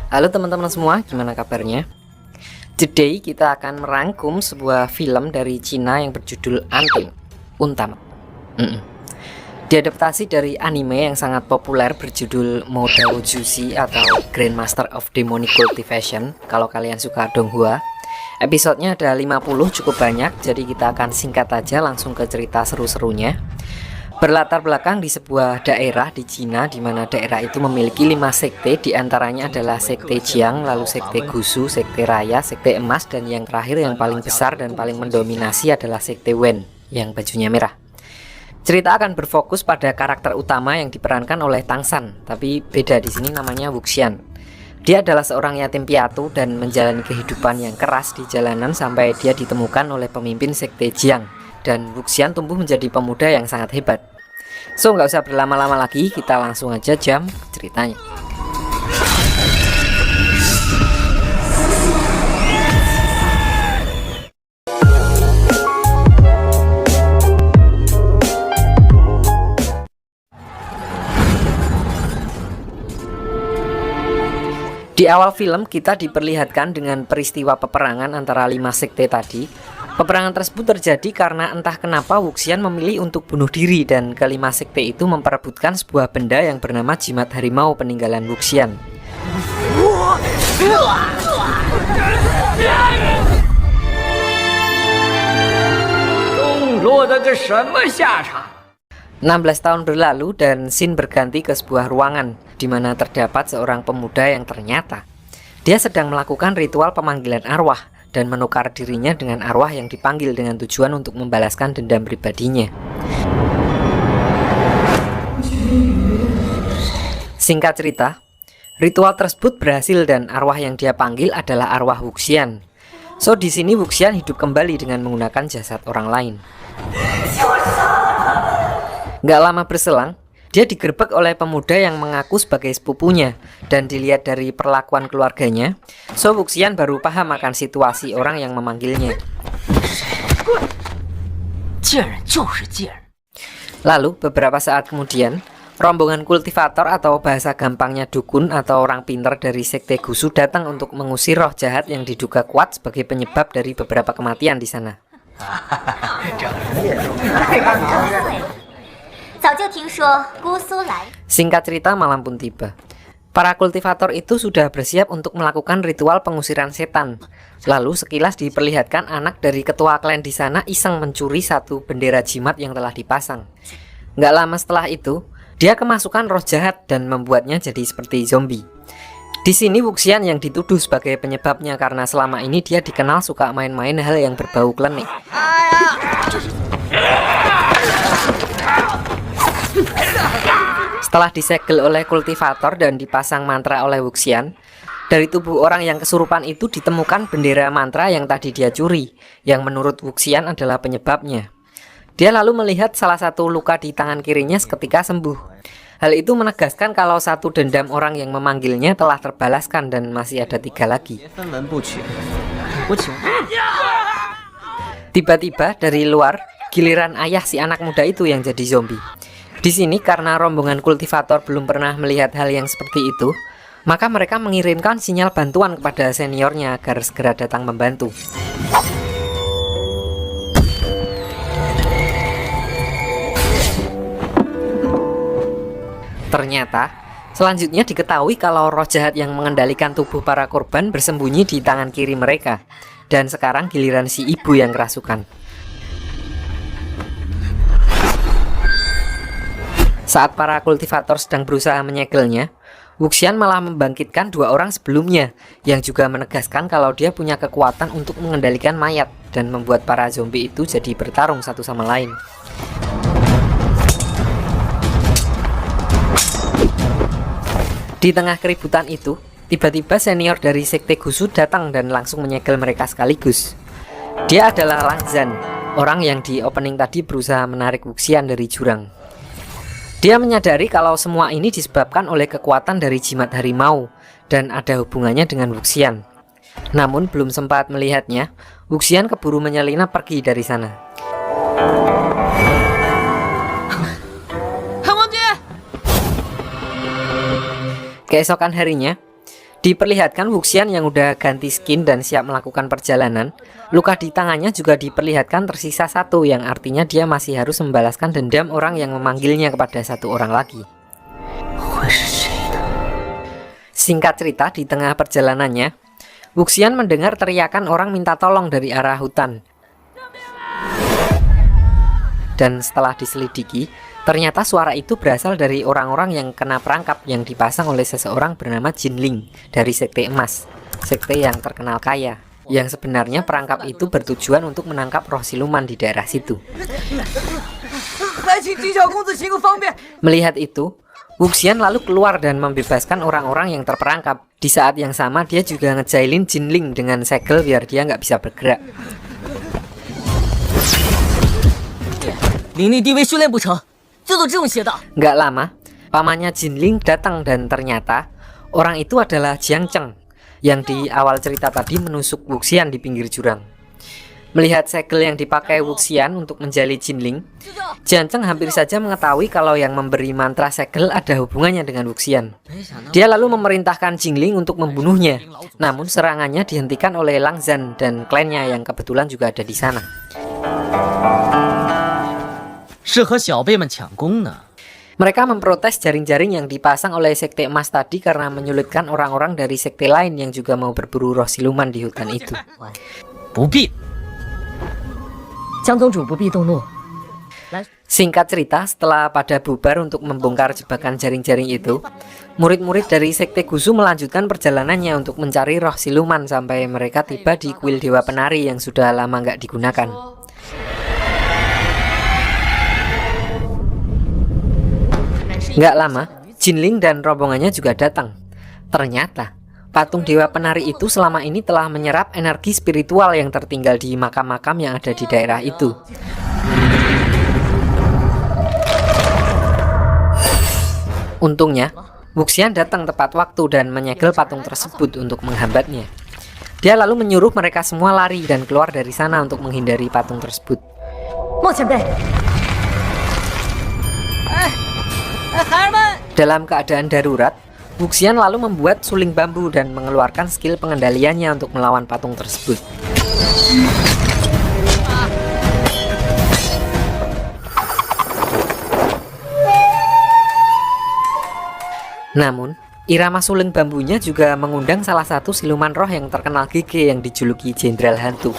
Halo teman-teman semua, gimana kabarnya? Today kita akan merangkum sebuah film dari Cina yang berjudul Anting Untama. Diadaptasi dari anime yang sangat populer berjudul Modao Juicy atau Grandmaster of Demonic Cultivation. Kalau kalian suka Donghua, episodenya ada 50, cukup banyak. Jadi kita akan singkat aja langsung ke cerita seru-serunya. Berlatar belakang di sebuah daerah di Cina, di mana daerah itu memiliki 5 sekte, diantaranya adalah sekte Jiang, lalu sekte Gusu, sekte Raya, sekte Emas, dan yang terakhir yang paling besar dan paling mendominasi adalah sekte Wen yang bajunya merah. Cerita akan berfokus pada karakter utama yang diperankan oleh Tang San, tapi beda di sini, namanya Wuxian. Dia adalah seorang yatim piatu dan menjalani kehidupan yang keras di jalanan sampai dia ditemukan oleh pemimpin sekte Jiang. Dan Wuxian tumbuh menjadi pemuda yang sangat hebat. So, nggak usah berlama-lama lagi, kita langsung aja jam ceritanya. Di awal film kita diperlihatkan dengan peristiwa peperangan antara 5 sekte tadi. Peperangan tersebut terjadi karena entah kenapa Wuxian memilih untuk bunuh diri, dan kelima sekte itu memperebutkan sebuah benda yang bernama jimat harimau peninggalan Wuxian. Enam 16 tahun berlalu dan scene berganti ke sebuah ruangan di mana terdapat seorang pemuda yang ternyata dia sedang melakukan ritual pemanggilan arwah dan menukar dirinya dengan arwah yang dipanggil dengan tujuan untuk membalaskan dendam pribadinya. Singkat cerita, ritual tersebut berhasil dan arwah yang dia panggil adalah arwah Wuxian. So di sini Wuxian hidup kembali dengan menggunakan jasad orang lain. Gak lama berselang, dia digerebek oleh pemuda yang mengaku sebagai sepupunya, dan dilihat dari perlakuan keluarganya, so Wuxian baru paham akan situasi orang yang memanggilnya. Lalu beberapa saat kemudian, rombongan kultivator atau bahasa gampangnya dukun atau orang pintar dari sekte Gusu datang untuk mengusir roh jahat yang diduga kuat sebagai penyebab dari beberapa kematian di sana. Singkat cerita, malam pun tiba. Para kultivator itu sudah bersiap untuk melakukan ritual pengusiran setan. Lalu sekilas diperlihatkan anak dari ketua klan di sana iseng mencuri satu bendera jimat yang telah dipasang. Nggak lama setelah itu, dia kemasukan roh jahat dan membuatnya jadi seperti zombie. Di sini Wuxian yang dituduh sebagai penyebabnya karena selama ini dia dikenal suka main-main hal yang berbau klinik. Setelah disegel oleh kultivator dan dipasang mantra oleh Wuxian, dari tubuh orang yang kesurupan itu ditemukan bendera mantra yang tadi dia curi, yang menurut Wuxian adalah penyebabnya. Dia lalu melihat salah satu luka di tangan kirinya seketika sembuh. Hal itu menegaskan kalau satu dendam orang yang memanggilnya telah terbalaskan dan masih ada 3 lagi. Tiba-tiba dari luar, giliran ayah si anak muda itu yang jadi zombie. Di sini karena rombongan kultivator belum pernah melihat hal yang seperti itu, maka mereka mengirimkan sinyal bantuan kepada seniornya agar segera datang membantu. Ternyata, selanjutnya diketahui kalau roh jahat yang mengendalikan tubuh para korban bersembunyi di tangan kiri mereka. Dan sekarang giliran si ibu yang kerasukan. Saat para kultivator sedang berusaha menyegelnya, Wuxian malah membangkitkan 2 orang sebelumnya, yang juga menegaskan kalau dia punya kekuatan untuk mengendalikan mayat dan membuat para zombie itu jadi bertarung satu sama lain. Di tengah keributan itu, tiba-tiba senior dari sekte Gusu datang dan langsung menyegel mereka sekaligus. Dia adalah Lang Zhan, orang yang di opening tadi berusaha menarik Wuxian dari jurang. Dia menyadari kalau semua ini disebabkan oleh kekuatan dari jimat harimau dan ada hubungannya dengan Wuxian. Namun belum sempat melihatnya, Wuxian keburu menyelinap pergi dari sana. Keesokan harinya, Diperlihatkan Wuxian yang udah ganti skin dan siap melakukan perjalanan. Luka di tangannya juga diperlihatkan tersisa satu, yang artinya dia masih harus membalaskan dendam orang yang memanggilnya kepada satu orang lagi. Singkat cerita, di tengah perjalanannya, Wuxian mendengar teriakan orang minta tolong dari arah hutan. Dan setelah diselidiki, ternyata suara itu berasal dari orang-orang yang kena perangkap yang dipasang oleh seseorang bernama Jinling dari Sekte Emas, sekte yang terkenal kaya, yang sebenarnya perangkap itu bertujuan untuk menangkap roh siluman di daerah situ. Melihat itu, Wuxian lalu keluar dan membebaskan orang-orang yang terperangkap. Di saat yang sama, dia juga ngejailin Jinling dengan segel biar dia nggak bisa bergerak. Nggak lama, pamannya Jinling datang dan ternyata orang itu adalah Jiang Cheng yang di awal cerita tadi menusuk Wuxian di pinggir jurang. Melihat segel yang dipakai Wuxian untuk menjali Jinling, Jiang Cheng hampir saja mengetahui kalau yang memberi mantra segel ada hubungannya dengan Wuxian. Dia lalu memerintahkan Jinling untuk membunuhnya, namun serangannya dihentikan oleh Lang Zhan dan klannya yang kebetulan juga ada di sana. Mereka memprotes jaring-jaring yang dipasang oleh Sekte Emas tadi karena menyulitkan orang-orang dari sekte lain yang juga mau berburu roh siluman di hutan itu. Singkat cerita, setelah pada bubar untuk membongkar jebakan jaring-jaring itu, murid-murid dari Sekte Gusu melanjutkan perjalanannya untuk mencari roh siluman sampai mereka tiba di kuil Dewa Penari yang sudah lama nggak digunakan. Nggak lama, Jinling dan rombongannya juga datang. Ternyata, patung Dewa Penari itu selama ini telah menyerap energi spiritual yang tertinggal di makam-makam yang ada di daerah itu. Untungnya, Wuxian datang tepat waktu dan menyegel patung tersebut untuk menghambatnya. Dia lalu menyuruh mereka semua lari dan keluar dari sana untuk menghindari patung tersebut. Dalam keadaan darurat, Wuxian lalu membuat suling bambu dan mengeluarkan skill pengendaliannya untuk melawan patung tersebut. Namun, irama suling bambunya juga mengundang salah satu siluman roh yang terkenal gege yang dijuluki Jenderal Hantu.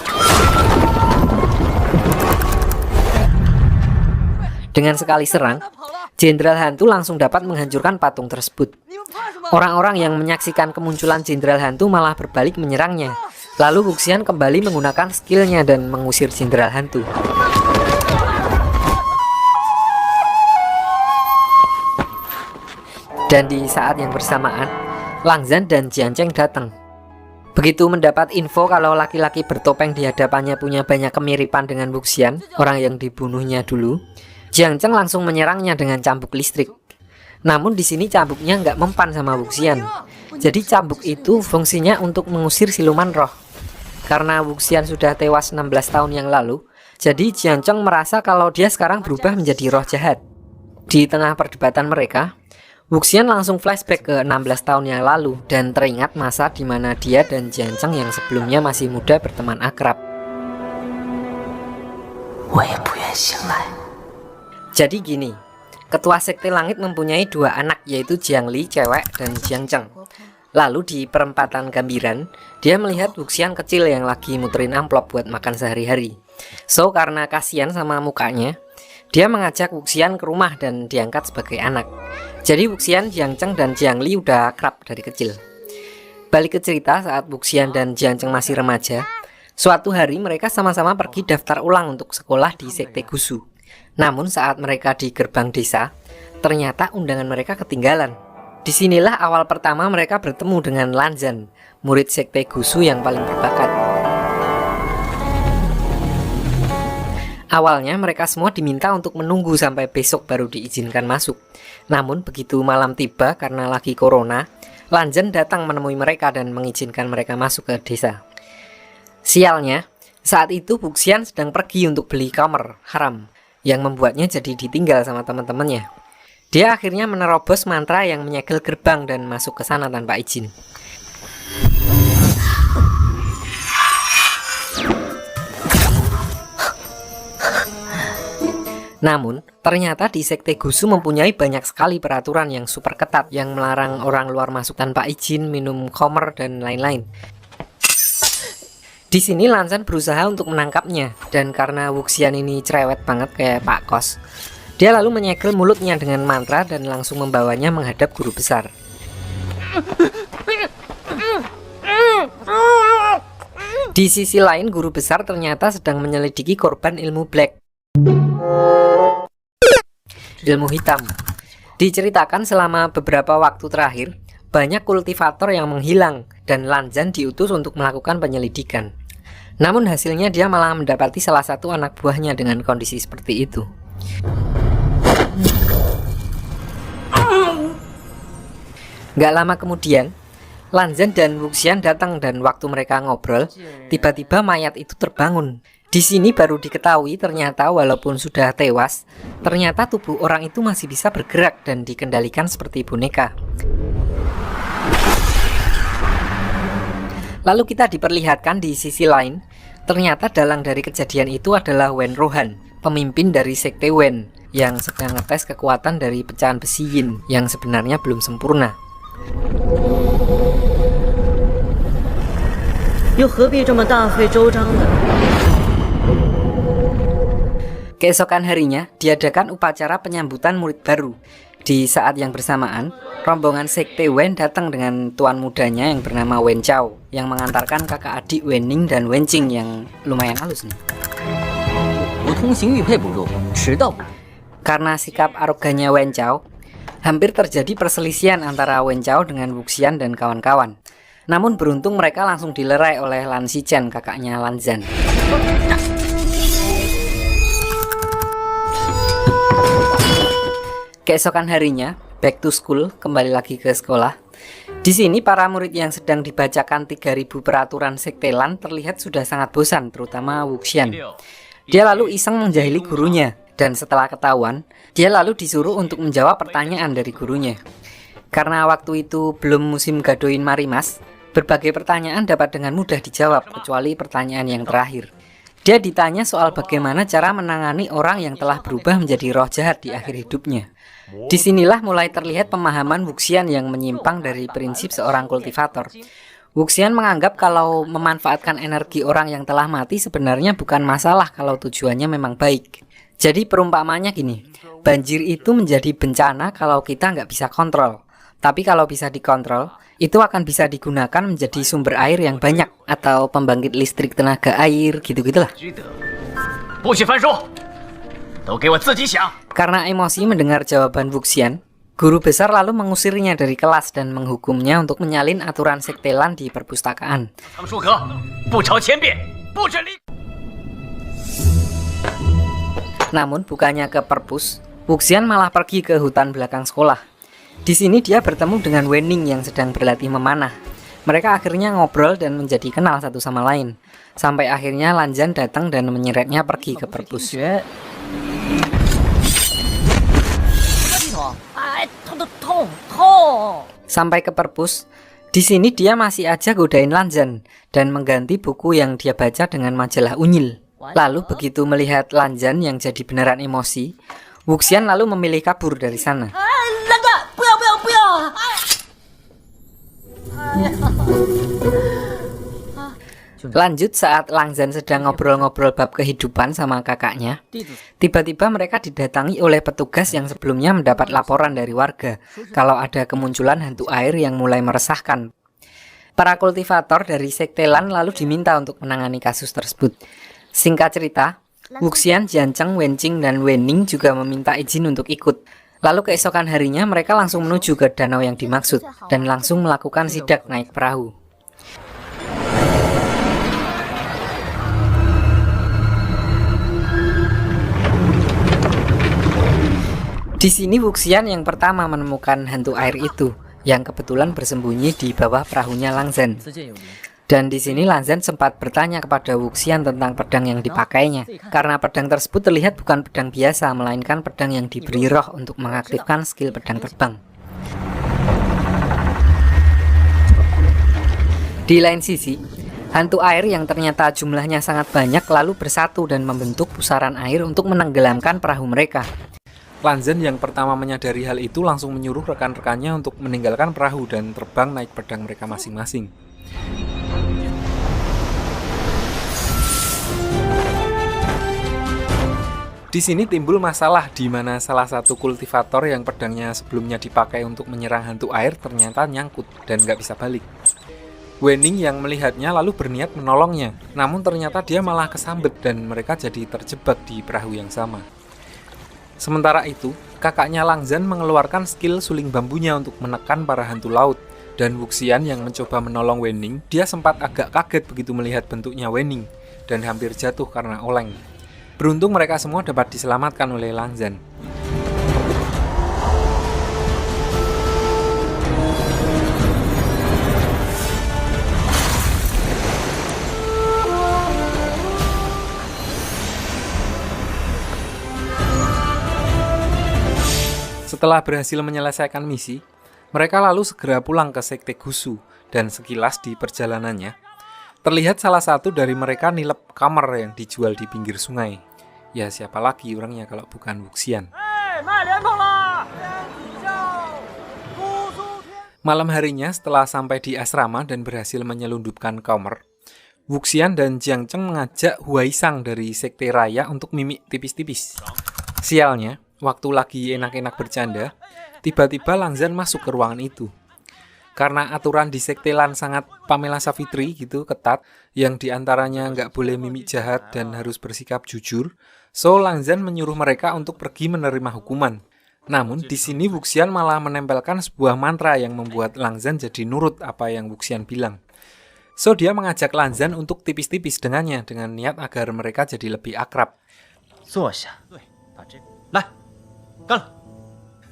Dengan sekali serang, Jenderal Hantu langsung dapat menghancurkan patung tersebut. Orang-orang yang menyaksikan kemunculan Jenderal Hantu malah berbalik menyerangnya. Lalu Wuxian kembali menggunakan skillnya dan mengusir Jenderal Hantu. Dan di saat yang bersamaan, Lang Zhan dan Jiang Cheng datang. Begitu mendapat info kalau laki-laki bertopeng di hadapannya punya banyak kemiripan dengan Wuxian, orang yang dibunuhnya dulu, Jiang Cheng langsung menyerangnya dengan cambuk listrik. Namun di sini cambuknya nggak mempan sama Wuxian. Jadi cambuk itu fungsinya untuk mengusir siluman roh. Karena Wuxian sudah tewas 16 tahun yang lalu, jadi Jiang Cheng merasa kalau dia sekarang berubah menjadi roh jahat. Di tengah perdebatan mereka, Wuxian langsung flashback ke 16 tahun yang lalu dan teringat masa di mana dia dan Jiang Cheng yang sebelumnya masih muda berteman akrab. Jadi gini, Ketua Sekte Langit mempunyai dua anak, yaitu Jiang Li cewek dan Jiang Cheng. Lalu di perempatan Gambiran, dia melihat Wuxian kecil yang lagi muterin amplop buat makan sehari-hari. So karena kasihan sama mukanya, dia mengajak Wuxian ke rumah dan diangkat sebagai anak. Jadi Wuxian, Jiang Cheng, dan Jiang Li udah akrab dari kecil. Balik ke cerita saat Wuxian dan Jiang Cheng masih remaja, suatu hari mereka sama-sama pergi daftar ulang untuk sekolah di Sekte Gusu. Namun saat mereka di gerbang desa, ternyata undangan mereka ketinggalan. Disinilah awal pertama mereka bertemu dengan Lang Zhan, murid Sekte Gusu yang paling berbakat. Awalnya mereka semua diminta untuk menunggu sampai besok baru diizinkan masuk. Namun begitu malam tiba karena lagi corona, Lang Zhan datang menemui mereka dan mengizinkan mereka masuk ke desa. Sialnya, saat itu Wuxian sedang pergi untuk beli kamar haram, yang membuatnya jadi ditinggal sama teman-temannya. Dia akhirnya menerobos mantra yang menyegel gerbang dan masuk ke sana tanpa izin. Namun, ternyata di Sekte Gusu mempunyai banyak sekali peraturan yang super ketat yang melarang orang luar masuk tanpa izin, minum khamr, dan lain-lain. Di sini Lanzan berusaha untuk menangkapnya, dan karena Wuxian ini cerewet banget kayak Pak Kos, dia lalu menyegel mulutnya dengan mantra dan langsung membawanya menghadap guru besar. Di sisi lain, guru besar ternyata sedang menyelidiki korban ilmu black, ilmu hitam. Diceritakan selama beberapa waktu terakhir, banyak kultivator yang menghilang dan Lanzan diutus untuk melakukan penyelidikan. Namun hasilnya dia malah mendapati salah satu anak buahnya dengan kondisi seperti itu. Gak lama kemudian, Lanzan dan Wuxian datang dan waktu mereka ngobrol, tiba-tiba mayat itu terbangun. Di sini baru diketahui ternyata walaupun sudah tewas, ternyata tubuh orang itu masih bisa bergerak dan dikendalikan seperti boneka. Lalu kita diperlihatkan di sisi lain, ternyata dalang dari kejadian itu adalah Wen Rohan, pemimpin dari Sekte Wen, yang sedang ngetes kekuatan dari pecahan besi Yin yang sebenarnya belum sempurna. Keesokan harinya diadakan upacara penyambutan murid baru. Di saat yang bersamaan, rombongan Sekte Wen datang dengan tuan mudanya yang bernama Wen Chao, yang mengantarkan kakak adik Wen Ning dan Wen Qing yang lumayan halus nih. Karena sikap arogannya Wen Chao, hampir terjadi perselisihan antara Wen Chao dengan Wuxian dan kawan-kawan. Namun beruntung mereka langsung dilerai oleh Lan Xichen, kakaknya Lanzan. Keesokan harinya, back to school, kembali lagi ke sekolah. Di sini para murid yang sedang dibacakan 3000 peraturan Sekte Lan terlihat sudah sangat bosan, terutama Wuxian. Dia lalu iseng menjahili gurunya, dan setelah ketahuan, dia lalu disuruh untuk menjawab pertanyaan dari gurunya. Karena waktu itu belum musim gadoin Marimas, berbagai pertanyaan dapat dengan mudah dijawab, kecuali pertanyaan yang terakhir. Dia ditanya soal bagaimana cara menangani orang yang telah berubah menjadi roh jahat di akhir hidupnya. Disinilah mulai terlihat pemahaman Wuxian yang menyimpang dari prinsip seorang kultivator. Wuxian menganggap kalau memanfaatkan energi orang yang telah mati sebenarnya bukan masalah kalau tujuannya memang baik. Jadi perumpamanya gini, banjir itu menjadi bencana kalau kita nggak bisa kontrol. Tapi kalau bisa dikontrol, itu akan bisa digunakan menjadi sumber air yang banyak atau pembangkit listrik tenaga air, gitu-gitulah. Karena emosi mendengar jawaban Wuxian, guru besar lalu mengusirnya dari kelas dan menghukumnya untuk menyalin aturan Sekte Lan di perpustakaan. Namun bukannya ke perpus, Wuxian malah pergi ke hutan belakang sekolah. Di sini dia bertemu dengan Wen Ning yang sedang berlatih memanah. Mereka akhirnya ngobrol dan menjadi kenal satu sama lain. Sampai akhirnya Lanzan datang dan menyeretnya pergi ke perpus. Sampai ke perpus, di sini dia masih aja godain Lanzan dan mengganti buku yang dia baca dengan majalah unyil. Lalu begitu melihat Lanzan yang jadi beneran emosi, Wuxian lalu memilih kabur dari sana. Lanjut saat Lanzan sedang ngobrol-ngobrol bab kehidupan sama kakaknya, tiba-tiba mereka didatangi oleh petugas yang sebelumnya mendapat laporan dari warga kalau ada kemunculan hantu air yang mulai meresahkan. Para kultivator dari Sekte Lan lalu diminta untuk menangani kasus tersebut. Singkat cerita, Wuxian, Jiancheng, Wen Qing, dan Wen Ning juga meminta izin untuk ikut. Lalu keesokan harinya mereka langsung menuju ke danau yang dimaksud dan langsung melakukan sidak naik perahu. Di sini Wuxian yang pertama menemukan hantu air itu, yang kebetulan bersembunyi di bawah perahunya Lanzan. Dan di sini Lanzan sempat bertanya kepada Wuxian tentang pedang yang dipakainya, karena pedang tersebut terlihat bukan pedang biasa, melainkan pedang yang diberi roh untuk mengaktifkan skill pedang terbang. Di lain sisi, Hantu air yang ternyata jumlahnya sangat banyak lalu bersatu dan membentuk pusaran air untuk menenggelamkan perahu mereka. Lanzan yang pertama menyadari hal itu langsung menyuruh rekan-rekannya untuk meninggalkan perahu dan terbang naik pedang mereka masing-masing. Di sini timbul masalah di mana salah satu kultivator yang pedangnya sebelumnya dipakai untuk menyerang hantu air ternyata nyangkut dan nggak bisa balik. Wenning yang melihatnya lalu berniat menolongnya, namun ternyata dia malah kesambet dan mereka jadi terjebak di perahu yang sama. Sementara itu, kakaknya Langzan mengeluarkan skill suling bambunya untuk menekan para hantu laut, dan Wuxian yang mencoba menolong Wenning, dia sempat agak kaget begitu melihat bentuknya Wenning dan hampir jatuh karena oleng. Beruntung mereka semua dapat diselamatkan oleh Langzan. Setelah berhasil menyelesaikan misi, mereka lalu segera pulang ke Sekte Gusu, dan sekilas di perjalanannya, terlihat salah satu dari mereka nilep kamar yang dijual di pinggir sungai. Ya siapa lagi orangnya kalau bukan Wuxian. Malam harinya setelah sampai di asrama dan berhasil menyelundupkan kamar, Wuxian dan Jiang Cheng mengajak Huaisang dari Sekte Raya untuk mimik tipis-tipis. Sialnya, waktu lagi enak-enak bercanda, tiba-tiba Langzan masuk ke ruangan itu. Karena aturan di Sekte Lan sangat Pamela Savitri gitu, ketat, yang diantaranya nggak boleh mimik jahat dan harus bersikap jujur, so Langzan menyuruh mereka untuk pergi menerima hukuman. Namun di sini Wuxian malah menempelkan sebuah mantra yang membuat Langzan jadi nurut apa yang Wuxian bilang. So dia mengajak Langzan untuk tipis-tipis dengannya dengan niat agar mereka jadi lebih akrab.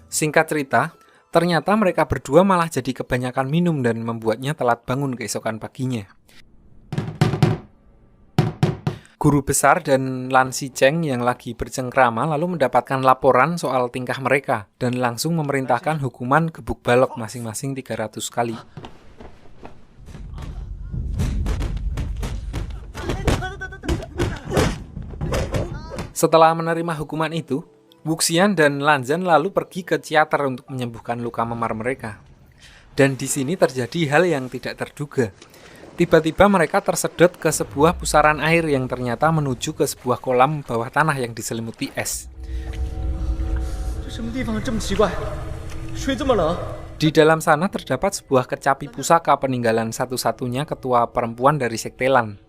Singkat cerita, ternyata mereka berdua malah jadi kebanyakan minum dan membuatnya telat bangun keesokan paginya. Guru besar dan Lan Xicheng yang lagi bercengkrama lalu mendapatkan laporan soal tingkah mereka dan langsung memerintahkan hukuman gebuk balok masing-masing 300 kali. Setelah menerima hukuman itu, Wuxian dan Lanzan lalu pergi ke teater untuk menyembuhkan luka memar mereka. Dan di sini terjadi hal yang tidak terduga. Tiba-tiba mereka tersedot ke sebuah pusaran air yang ternyata menuju ke sebuah kolam bawah tanah yang diselimuti es. Di dalam sana terdapat sebuah kecapi pusaka peninggalan satu-satunya ketua perempuan dari Sekte Lan.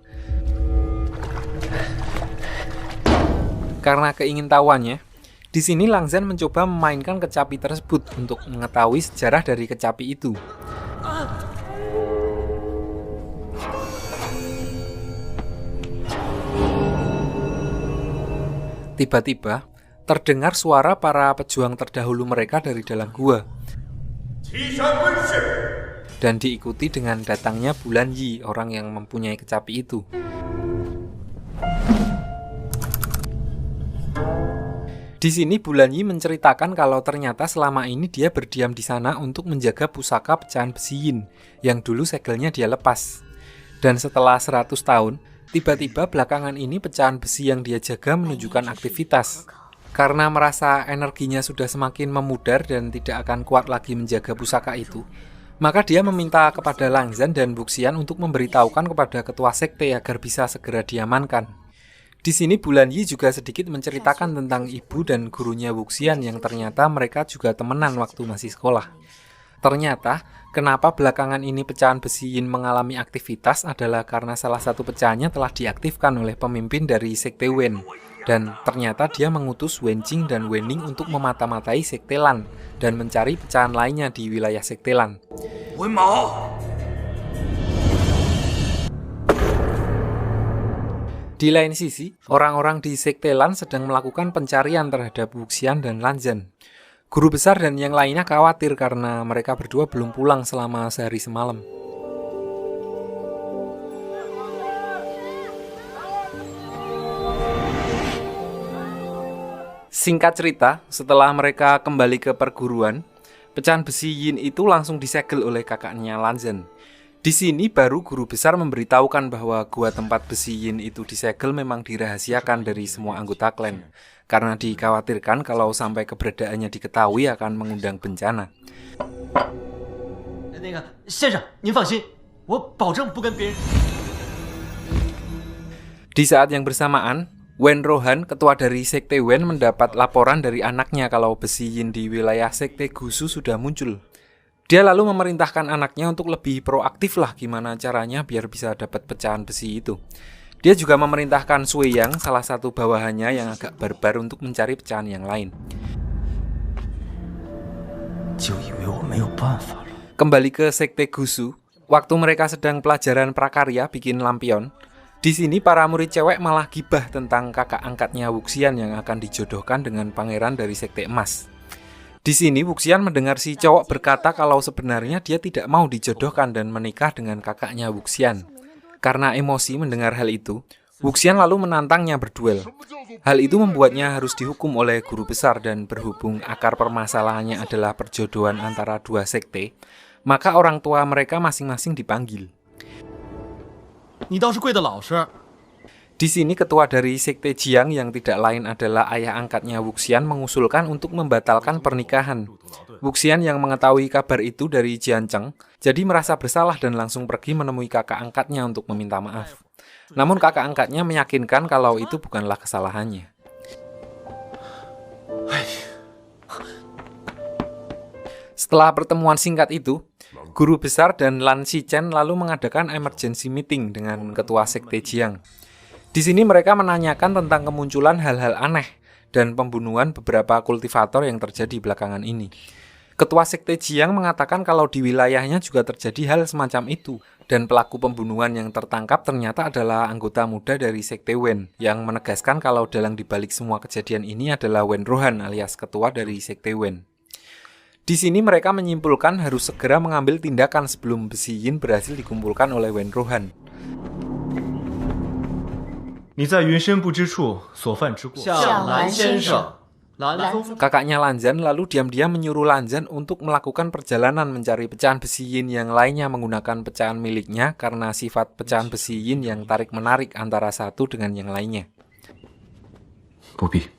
Karena keingintahuannya, di sini Langzan mencoba memainkan kecapi tersebut untuk mengetahui sejarah dari kecapi itu. Tiba-tiba, terdengar suara para pejuang terdahulu mereka dari dalam gua. Dan diikuti dengan datangnya Bulan Yi, orang yang mempunyai kecapi itu. Di sini Bulan Yi menceritakan kalau ternyata selama ini dia berdiam di sana untuk menjaga pusaka pecahan besi Yin, yang dulu segelnya dia lepas. Dan setelah 100 tahun, tiba-tiba belakangan ini pecahan besi yang dia jaga menunjukkan aktivitas. Karena merasa energinya sudah semakin memudar dan tidak akan kuat lagi menjaga pusaka itu, maka dia meminta kepada Langzan dan Wuxian untuk memberitahukan kepada ketua sekte agar bisa segera diamankan. Di sini Bulan Yi juga sedikit menceritakan tentang ibu dan gurunya Wuxian yang ternyata mereka juga temenan waktu masih sekolah. Ternyata, kenapa belakangan ini pecahan besi Yin mengalami aktivitas adalah karena salah satu pecahannya telah diaktifkan oleh pemimpin dari Sekte Wen. Dan ternyata dia mengutus Wenqing dan Wenning untuk memata-matai Sekte Lan dan mencari pecahan lainnya di wilayah Sekte Lan. Di lain sisi, orang-orang di Sekte Lan sedang melakukan pencarian terhadap Wuxian dan Lanzan. Guru besar dan yang lainnya khawatir karena mereka berdua belum pulang selama sehari semalam. Singkat cerita, setelah mereka kembali ke perguruan, pecahan besi Yin itu langsung disegel oleh kakaknya Lanzan. Di sini baru guru besar memberitahukan bahwa gua tempat besi yin itu disegel memang dirahasiakan dari semua anggota klan, karena dikhawatirkan kalau sampai keberadaannya diketahui akan mengundang bencana. 那个先生，您放心，我保证不跟别人。 Di saat yang bersamaan, Wen Rohan, ketua dari Sekte Wen, mendapat laporan dari anaknya kalau besi yin di wilayah Sekte Gusu sudah muncul. Dia lalu memerintahkan anaknya untuk lebih proaktif lah gimana caranya biar bisa dapat pecahan besi itu. Dia juga memerintahkan Sui Yang, salah satu bawahannya yang agak barbar, untuk mencari pecahan yang lain. Kembali ke Sekte Gusu, waktu mereka sedang pelajaran prakarya bikin lampion, di sini para murid cewek malah gibah tentang kakak angkatnya Wuxian yang akan dijodohkan dengan pangeran dari Sekte Emas. Di sini Wuxian mendengar si cowok berkata kalau sebenarnya dia tidak mau dijodohkan dan menikah dengan kakaknya Wuxian. Karena emosi mendengar hal itu, Wuxian lalu menantangnya berduel. Hal itu membuatnya harus dihukum oleh guru besar, dan berhubung akar permasalahannya adalah perjodohan antara dua sekte, maka orang tua mereka masing-masing dipanggil. 你倒是跪得老实。 Di sini ketua dari Sekte Jiang yang tidak lain adalah ayah angkatnya Wuxian mengusulkan untuk membatalkan pernikahan. Wuxian yang mengetahui kabar itu dari Jiancheng, jadi merasa bersalah dan langsung pergi menemui kakak angkatnya untuk meminta maaf. Namun kakak angkatnya meyakinkan kalau itu bukanlah kesalahannya. Setelah pertemuan singkat itu, guru besar dan Lan Shichen lalu mengadakan emergency meeting dengan ketua Sekte Jiang. Di sini mereka menanyakan tentang kemunculan hal-hal aneh dan pembunuhan beberapa kultivator yang terjadi belakangan ini. Ketua Sekte Jiang mengatakan kalau di wilayahnya juga terjadi hal semacam itu, dan pelaku pembunuhan yang tertangkap ternyata adalah anggota muda dari Sekte Wen, yang menegaskan kalau dalang dibalik semua kejadian ini adalah Wen Rohan alias ketua dari Sekte Wen. Di sini mereka menyimpulkan harus segera mengambil tindakan sebelum besi yin berhasil dikumpulkan oleh Wen Rohan. 你在云深不知处所犯之过，向蓝先生、蓝宗。 Kakaknya Lanzan lalu diam-diam menyuruh Lanzan untuk melakukan perjalanan mencari pecahan besi yin yang lainnya menggunakan pecahan miliknya karena sifat pecahan besi yin yang tarik-menarik antara satu dengan yang lainnya. 不必。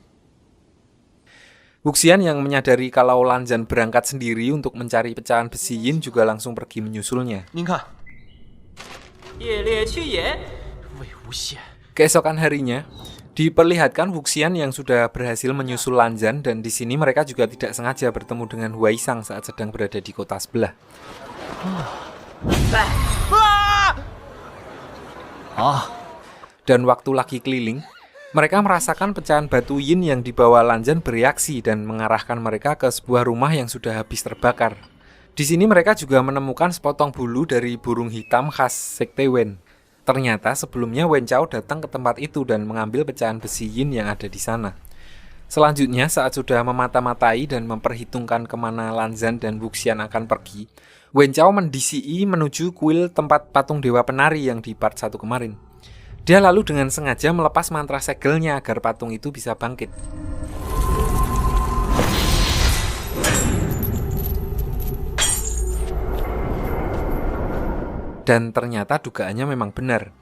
Wuxian yang menyadari kalau Lanzan berangkat sendiri untuk mencari pecahan besi yin juga langsung pergi menyusulnya. 您看，夜猎去也，魏无羡。 Keesokan harinya, diperlihatkan Wuxian yang sudah berhasil menyusul Lanzan, dan di sini mereka juga tidak sengaja bertemu dengan Huaisang saat sedang berada di kota sebelah. Dan waktu lagi keliling, mereka merasakan pecahan batu yin yang dibawa Lanzan bereaksi dan mengarahkan mereka ke sebuah rumah yang sudah habis terbakar. Di sini mereka juga menemukan sepotong bulu dari burung hitam khas Sekte Wen. Ternyata sebelumnya Wen Chao datang ke tempat itu dan mengambil pecahan besi yin yang ada di sana. Selanjutnya, saat sudah memata-matai dan memperhitungkan kemana Lanzan dan Wuxian akan pergi, Wen Chao mendisi menuju kuil tempat patung dewa penari yang di part 1 kemarin. Dia lalu dengan sengaja melepas mantra segelnya agar patung itu bisa bangkit. Dan ternyata dugaannya memang benar.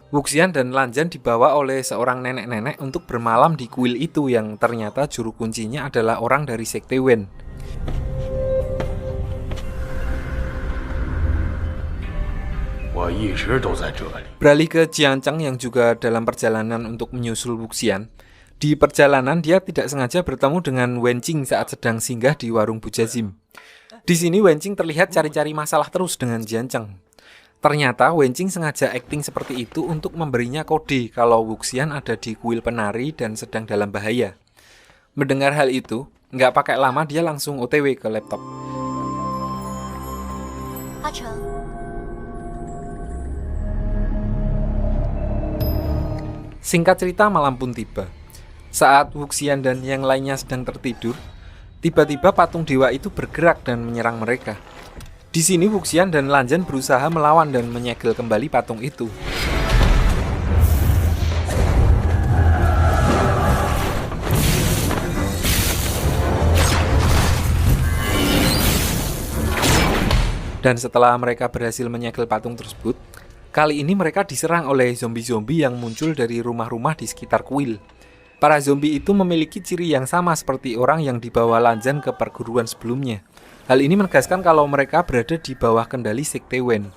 Wuxian dan Lanzan dibawa oleh seorang nenek-nenek untuk bermalam di kuil itu yang ternyata juru kuncinya adalah orang dari Sekte Wen. Beralih ke Jiancheng yang juga dalam perjalanan untuk menyusul Wuxian. Di perjalanan dia tidak sengaja bertemu dengan Wenqing saat sedang singgah di warung Bujazim. Di sini Wenqing terlihat cari-cari masalah terus dengan Jiancheng. Ternyata Wenqing sengaja akting seperti itu untuk memberinya kode kalau Wuxian ada di kuil penari dan sedang dalam bahaya. Mendengar hal itu, nggak pakai lama dia langsung OTW ke laptop. Singkat cerita, malam pun tiba. Saat Wuxian dan yang lainnya sedang tertidur, tiba-tiba patung dewa itu bergerak dan menyerang mereka. Di sini Wuxian dan Lanzan berusaha melawan dan menyegel kembali patung itu. Dan setelah mereka berhasil menyegel patung tersebut, kali ini mereka diserang oleh zombie-zombie yang muncul dari rumah-rumah di sekitar kuil. Para zombie itu memiliki ciri yang sama seperti orang yang dibawa Lanzan ke perguruan sebelumnya. Hal ini menegaskan kalau mereka berada di bawah kendali Sekte Wen.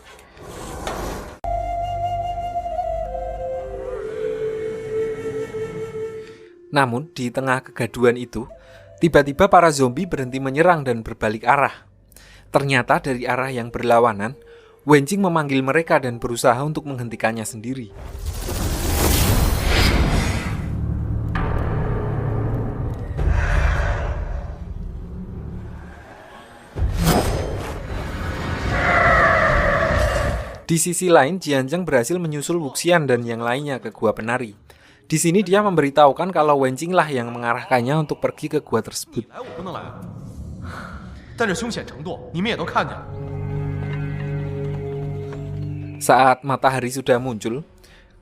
Namun, di tengah kegaduhan itu, tiba-tiba para zombie berhenti menyerang dan berbalik arah. Ternyata dari arah yang berlawanan, Wenjing memanggil mereka dan berusaha untuk menghentikannya sendiri. Di sisi lain, Jianzheng berhasil menyusul Wuxian dan yang lainnya ke gua penari. Di sini dia memberitahukan kalau Wenjing lah yang mengarahkannya untuk pergi ke gua tersebut. Saat matahari sudah muncul,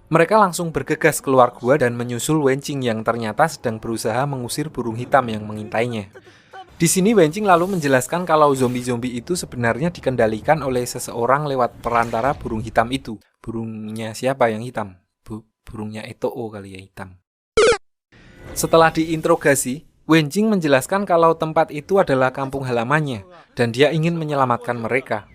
mereka langsung bergegas keluar gua dan menyusul Wenjing yang ternyata sedang berusaha mengusir burung hitam yang mengintainya. Di sini Wenjing lalu menjelaskan kalau zombie-zombie itu sebenarnya dikendalikan oleh seseorang lewat perantara burung hitam itu. Burungnya siapa yang hitam? Burungnya Etoo kali ya hitam. Setelah diinterogasi, Wenjing menjelaskan kalau tempat itu adalah kampung halamannya dan dia ingin menyelamatkan mereka.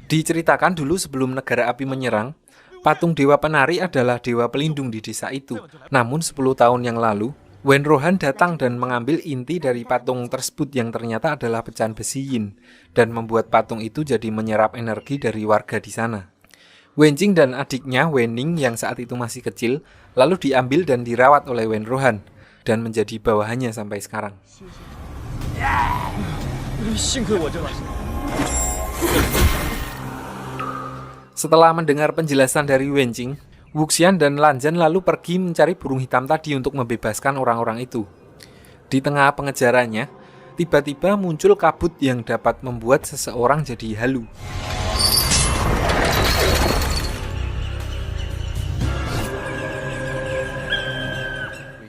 Diceritakan dulu sebelum negara api menyerang, patung dewa penari adalah dewa pelindung di desa itu. Namun 10 tahun yang lalu, Wen Rohan datang dan mengambil inti dari patung tersebut yang ternyata adalah pecahan besi yin dan membuat patung itu jadi menyerap energi dari warga di sana. Wenjing dan adiknya Wening yang saat itu masih kecil lalu diambil dan dirawat oleh Wen Rohan dan menjadi bawahannya sampai sekarang. Setelah mendengar penjelasan dari Wenjing, Wuxian dan Lanzan lalu pergi mencari burung hitam tadi untuk membebaskan orang-orang itu. Di tengah pengejarannya, tiba-tiba muncul kabut yang dapat membuat seseorang jadi halu.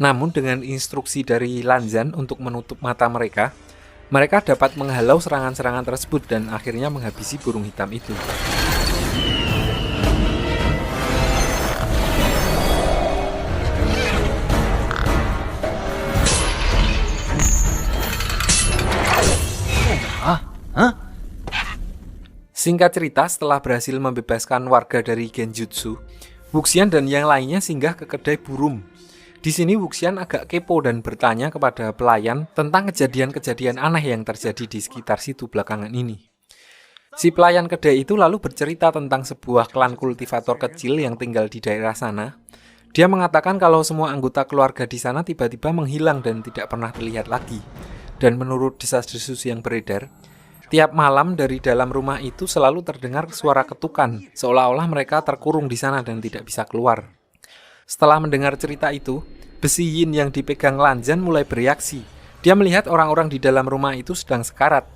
Namun dengan instruksi dari Lanzan untuk menutup mata mereka, mereka dapat menghalau serangan-serangan tersebut dan akhirnya menghabisi burung hitam itu. Singkat cerita, setelah berhasil membebaskan warga dari Genjutsu, Wuxian dan yang lainnya singgah ke kedai burung. Di sini Wuxian agak kepo dan bertanya kepada pelayan tentang kejadian-kejadian aneh yang terjadi di sekitar situ belakangan ini. Si pelayan kedai itu lalu bercerita tentang sebuah klan kultivator kecil yang tinggal di daerah sana. Dia mengatakan kalau semua anggota keluarga di sana tiba-tiba menghilang dan tidak pernah terlihat lagi. Dan menurut desas-desus yang beredar, tiap malam dari dalam rumah itu selalu terdengar suara ketukan, seolah-olah mereka terkurung di sana dan tidak bisa keluar. Setelah mendengar cerita itu, besi yin yang dipegang Lanzan mulai bereaksi. Dia melihat orang-orang di dalam rumah itu sedang sekarat.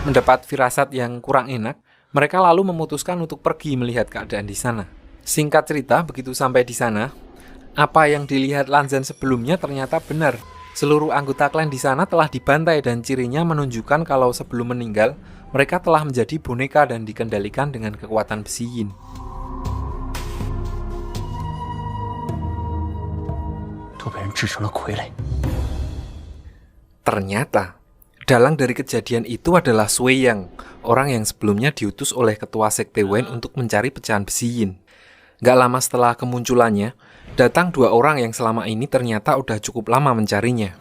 Mendapat firasat yang kurang enak, mereka lalu memutuskan untuk pergi melihat keadaan di sana. Singkat cerita, begitu sampai di sana, apa yang dilihat Lanzan sebelumnya ternyata benar. Seluruh anggota klan di sana telah dibantai dan cirinya menunjukkan kalau sebelum meninggal, mereka telah menjadi boneka dan dikendalikan dengan kekuatan besi yin. Ternyata, dalang dari kejadian itu adalah Sui Yang, orang yang sebelumnya diutus oleh ketua Sekte Wen untuk mencari pecahan besi yin. Gak lama setelah kemunculannya, datang 2 orang yang selama ini ternyata udah cukup lama mencarinya.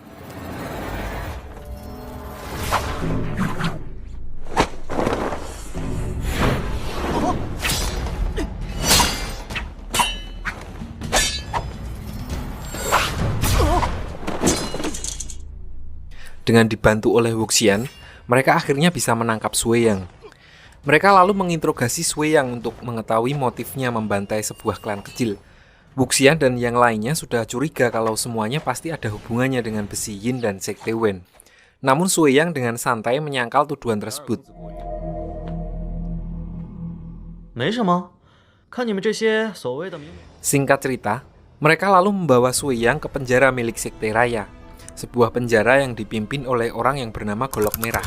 Dengan dibantu oleh Wuxian, mereka akhirnya bisa menangkap Sui Yang. Mereka lalu menginterogasi Sui Yang untuk mengetahui motifnya membantai sebuah klan kecil. Wuxian dan yang lainnya sudah curiga kalau semuanya pasti ada hubungannya dengan besi yin dan Sekte Wen. Namun Sui Yang dengan santai menyangkal tuduhan tersebut. Singkat cerita, mereka lalu membawa Sui Yang ke penjara milik Sekte Raya. sebuah penjara yang dipimpin oleh orang yang bernama Golok Merah.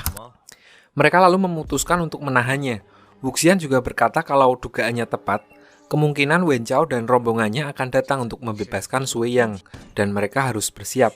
Mereka lalu memutuskan untuk menahannya. Wuxian juga berkata kalau dugaannya tepat, kemungkinan Wen Chao dan rombongannya akan datang untuk membebaskan Sui Yang, dan mereka harus bersiap.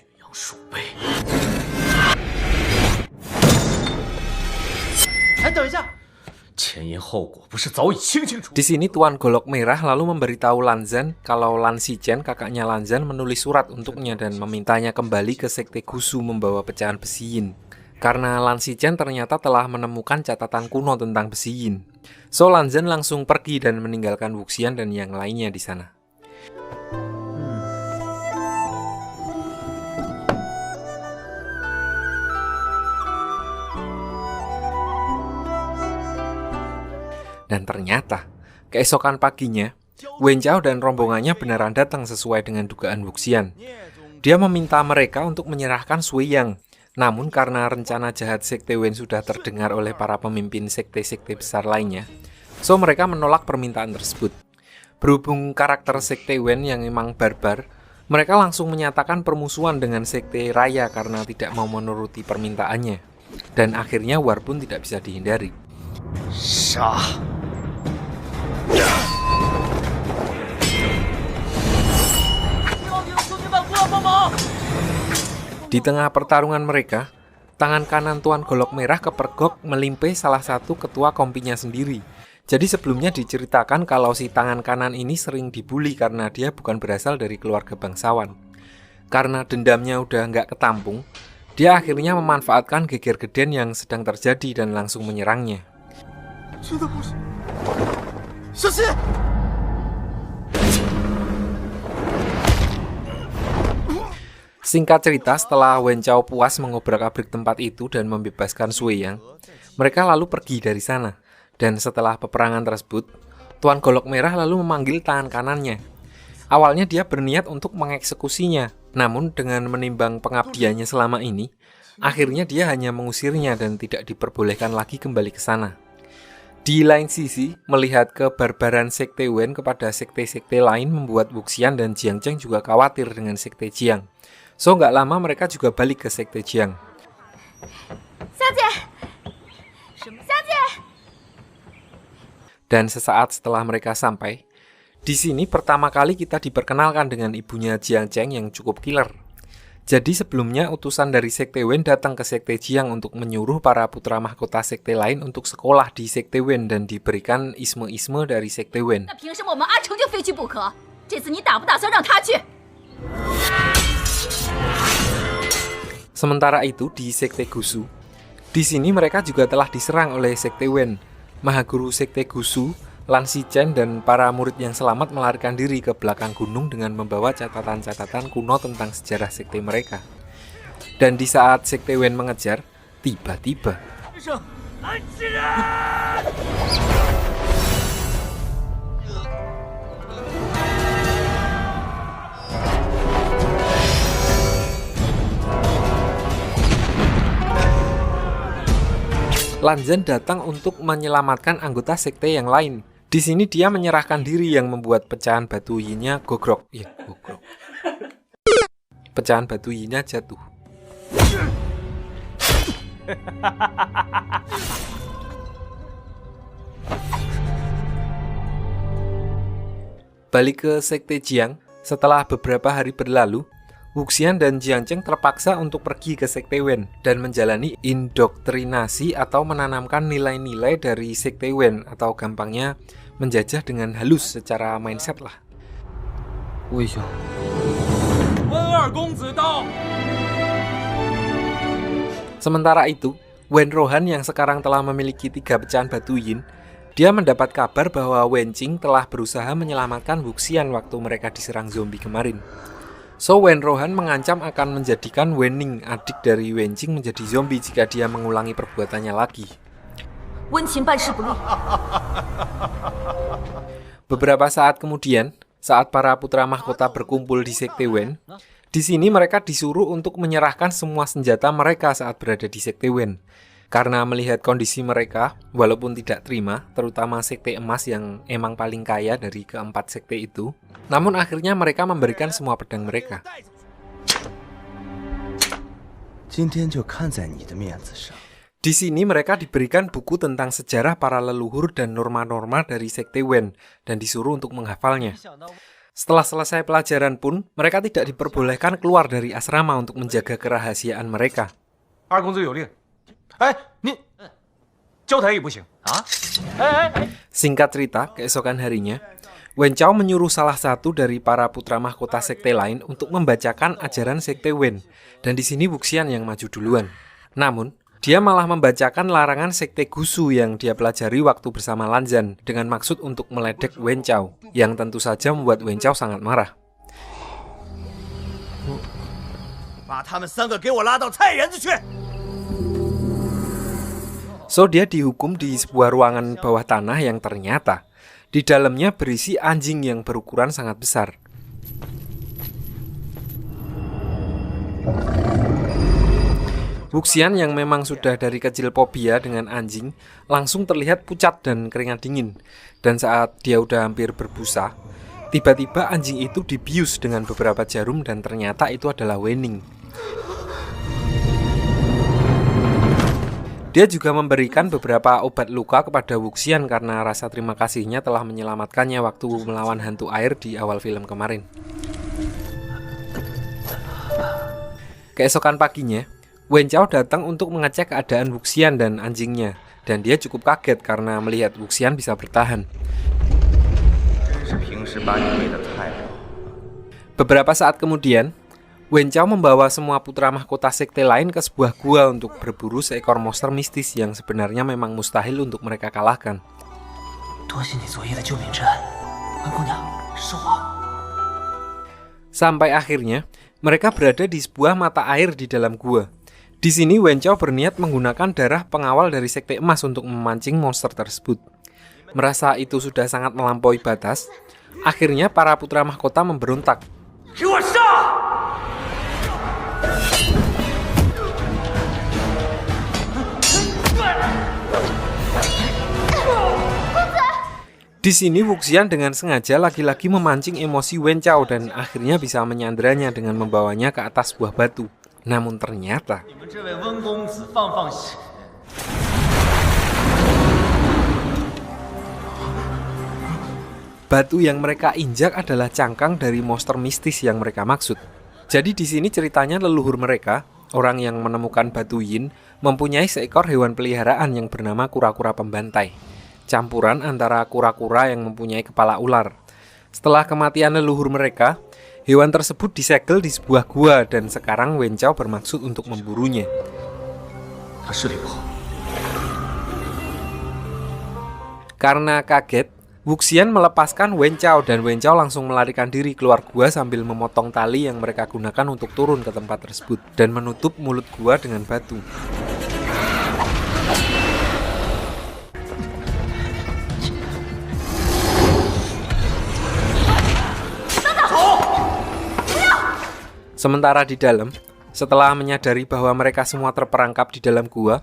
Di sini Tuan Golok Merah lalu memberitahu Lan Zhan kalau Lan Xichen, kakaknya Lan Zhan, menulis surat untuknya dan memintanya kembali ke Sekte Gusu membawa pecahan besi yin. Karena Lan Xichen ternyata telah menemukan catatan kuno tentang besi yin. So Lan Zhan langsung pergi dan meninggalkan Wuxian dan yang lainnya di sana. Dan ternyata, keesokan paginya, Wen Chao dan rombongannya beneran datang sesuai dengan dugaan Wuxian. Dia meminta mereka untuk menyerahkan Sui Yang. Namun karena rencana jahat Sekte Wen sudah terdengar oleh para pemimpin sekte-sekte besar lainnya, so mereka menolak permintaan tersebut. Berhubung karakter Sekte Wen yang memang barbar, mereka langsung menyatakan permusuhan dengan Sekte Raya karena tidak mau menuruti permintaannya. Dan akhirnya war pun tidak bisa dihindari. Di tengah pertarungan mereka, tangan kanan Tuan Golok Merah kepergok melimpai salah satu ketua kompinya sendiri. Jadi sebelumnya diceritakan kalau si tangan kanan ini sering dibully karena dia bukan berasal dari keluarga bangsawan. Karena dendamnya udah nggak ketampung, dia akhirnya memanfaatkan geger geden yang sedang terjadi dan langsung menyerangnya. Singkat cerita, setelah Wen Chao puas mengobrak-abrik tempat itu dan membebaskan Sui Yang, mereka lalu pergi dari sana. Dan setelah peperangan tersebut, Tuan Golok Merah lalu memanggil tangan kanannya. Awalnya dia berniat untuk mengeksekusinya, namun dengan menimbang pengabdiannya selama ini, akhirnya dia hanya mengusirnya dan tidak diperbolehkan lagi kembali ke sana. Di lain sisi, melihat kebarbaran Sekte Wen kepada sekte-sekte lain membuat Wuxian dan Jiang Cheng juga khawatir dengan Sekte Jiang. So nggak lama mereka juga balik ke Sekte Jiang. Dan sesaat setelah mereka sampai, di sini pertama kali kita diperkenalkan dengan ibunya Jiang Cheng yang cukup killer. Jadi sebelumnya utusan dari Sekte Wen datang ke Sekte Jiang untuk menyuruh para putra mahkota sekte lain untuk sekolah di Sekte Wen dan diberikan isme-isme dari Sekte Wen. Sementara itu di Sekte Gusu, di sini mereka juga telah diserang oleh Sekte Wen. Mahaguru Sekte Gusu, Lan Xichen dan para murid yang selamat melarikan diri ke belakang gunung dengan membawa catatan-catatan kuno tentang sejarah sekte mereka. Dan di saat Sekte Wen mengejar, tiba-tiba Lan Zhan datang untuk menyelamatkan anggota sekte yang lain. Di sini dia menyerahkan diri yang membuat pecahan batu yin-nya gogrok. Ya, gogrok. Pecahan batu yin-nya jatuh. Balik ke Sekte Jiang, setelah beberapa hari berlalu, Wuxian dan Jiang Cheng terpaksa untuk pergi ke Sekte Wen dan menjalani indoktrinasi atau menanamkan nilai-nilai dari Sekte Wen atau gampangnya menjajah dengan halus secara mindset lah. Sementara itu, Wen Rohan yang sekarang telah memiliki 3 pecahan batu yin, dia mendapat kabar bahwa Wen Qing telah berusaha menyelamatkan Wuxian waktu mereka diserang zombie kemarin. So Wen Rohan mengancam akan menjadikan Wen Ning, adik dari Wen Qing, menjadi zombie jika dia mengulangi perbuatannya lagi. Beberapa saat kemudian, saat para putra mahkota berkumpul di Sekte Wen, di sini mereka disuruh untuk menyerahkan semua senjata mereka saat berada di Sekte Wen. Karena melihat kondisi mereka, walaupun tidak terima, terutama Sekte Emas yang emang paling kaya dari keempat sekte itu, namun akhirnya mereka memberikan semua pedang mereka. 今天就看在你的面子上。 Di sini mereka diberikan buku tentang sejarah para leluhur dan norma-norma dari Sekte Wen dan disuruh untuk menghafalnya. Setelah selesai pelajaran pun, mereka tidak diperbolehkan keluar dari asrama untuk menjaga kerahasiaan mereka. 二公子有令。哎，你交台语不行啊？哎， Singkat cerita, keesokan harinya, Wen Chao menyuruh salah satu dari para putra mahkota sekte lain untuk membacakan ajaran Sekte Wen, dan di sini Wuxian yang maju duluan. Namun, dia malah membacakan larangan Sekte Gusu yang dia pelajari waktu bersama Lanzan dengan maksud untuk meledek Wen Chao, yang tentu saja membuat Wen Chao sangat marah. 把他们3个给我拉到菜园子去。 So, dia dihukum di sebuah ruangan bawah tanah yang ternyata di dalamnya berisi anjing yang berukuran sangat besar. Wuxian yang memang sudah dari kecil fobia dengan anjing langsung terlihat pucat dan keringat dingin. Dan saat dia udah hampir berbusa, tiba-tiba anjing itu dibius dengan beberapa jarum dan ternyata itu adalah Wenning. Dia juga memberikan beberapa obat luka kepada Wuxian karena rasa terima kasihnya telah menyelamatkannya waktu melawan hantu air di awal film kemarin. Keesokan paginya, Wen Chao datang untuk mengecek keadaan Wuxian dan anjingnya, dan dia cukup kaget karena melihat Wuxian bisa bertahan. Beberapa saat kemudian, Wen Chao membawa semua putra mahkota sekte lain ke sebuah gua untuk berburu seekor monster mistis yang sebenarnya memang mustahil untuk mereka kalahkan. Sampai akhirnya, mereka berada di sebuah mata air di dalam gua. Di sini Wen Chao berniat menggunakan darah pengawal dari Sekte Emas untuk memancing monster tersebut. Merasa itu sudah sangat melampaui batas, akhirnya para putra mahkota memberontak. Di sini Wuxian dengan sengaja lagi-lagi memancing emosi Wen Chao dan akhirnya bisa menyandranya dengan membawanya ke atas sebuah batu. Namun ternyata batu yang mereka injak adalah cangkang dari monster mistis yang mereka maksud. Jadi di sini ceritanya leluhur mereka, orang yang menemukan batu yin, mempunyai seekor hewan peliharaan yang bernama kura-kura pembantai. Campuran antara kura-kura yang mempunyai kepala ular. Setelah kematian leluhur mereka, hewan tersebut disegel di sebuah gua dan sekarang Wen Chao bermaksud untuk memburunya. Karena kaget, Wuxian melepaskan Wen Chao dan Wen Chao langsung melarikan diri keluar gua sambil memotong tali yang mereka gunakan untuk turun ke tempat tersebut dan menutup mulut gua dengan batu. Sementara di dalam, setelah menyadari bahwa mereka semua terperangkap di dalam gua,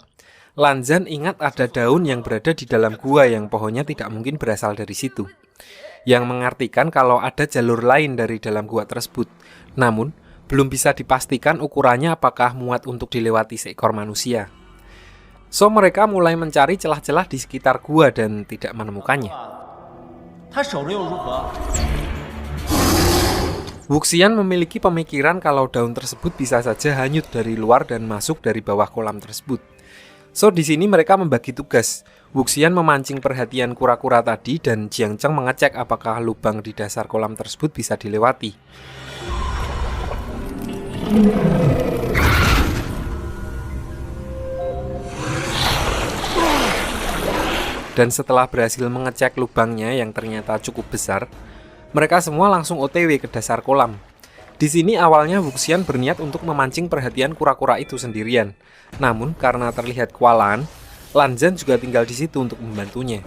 Lanzan ingat ada daun yang berada di dalam gua yang pohonnya tidak mungkin berasal dari situ. Yang mengartikan kalau ada jalur lain dari dalam gua tersebut. Namun, belum bisa dipastikan ukurannya apakah muat untuk dilewati seekor manusia. So, mereka mulai mencari celah-celah di sekitar gua dan tidak menemukannya. Wuxian memiliki pemikiran kalau daun tersebut bisa saja hanyut dari luar dan masuk dari bawah kolam tersebut. So, di sini mereka membagi tugas. Wuxian memancing perhatian kura-kura tadi dan Jiang Cheng mengecek apakah lubang di dasar kolam tersebut bisa dilewati. Dan setelah berhasil mengecek lubangnya yang ternyata cukup besar, mereka semua langsung OTW ke dasar kolam. Di sini awalnya Wuxian berniat untuk memancing perhatian kura-kura itu sendirian. Namun karena terlihat kewalahan, Lanzan juga tinggal di situ untuk membantunya.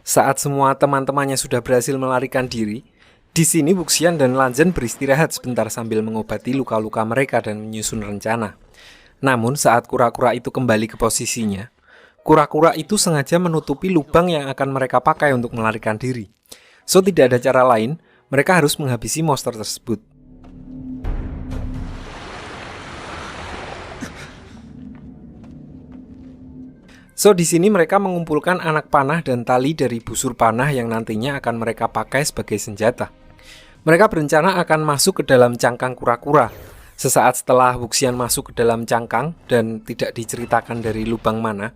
Saat semua teman-temannya sudah berhasil melarikan diri, di sini Wuxian dan Lanzan beristirahat sebentar sambil mengobati luka-luka mereka dan menyusun rencana. Namun saat kura-kura itu kembali ke posisinya, Kura-kura itu sengaja menutupi lubang yang akan mereka pakai untuk melarikan diri. So tidak ada cara lain, mereka harus menghabisi monster tersebut. So di sini mereka mengumpulkan anak panah dan tali dari busur panah yang nantinya akan mereka pakai sebagai senjata. Mereka berencana akan masuk ke dalam cangkang kura-kura. Sesaat setelah Wuxian masuk ke dalam cangkang dan tidak diceritakan dari lubang mana,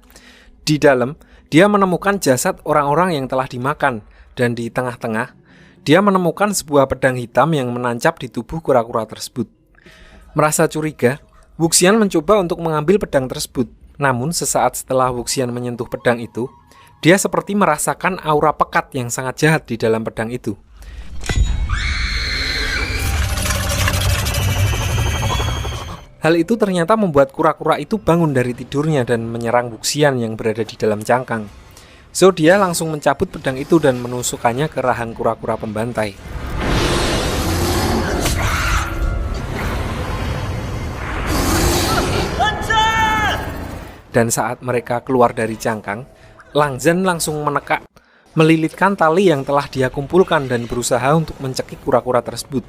di dalam dia menemukan jasad orang-orang yang telah dimakan, dan di tengah-tengah dia menemukan sebuah pedang hitam yang menancap di tubuh kura-kura tersebut. Merasa curiga, Wuxian mencoba untuk mengambil pedang tersebut. Namun sesaat setelah Wuxian menyentuh pedang itu, dia seperti merasakan aura pekat yang sangat jahat di dalam pedang itu. Hal itu ternyata membuat kura-kura itu bangun dari tidurnya dan menyerang Wuxian yang berada di dalam cangkang. So dia langsung mencabut pedang itu dan menusukkannya ke rahang kura-kura pembantai. Dan saat mereka keluar dari cangkang, Lang Zhan langsung menekak, melilitkan tali yang telah dia kumpulkan dan berusaha untuk mencekik kura-kura tersebut.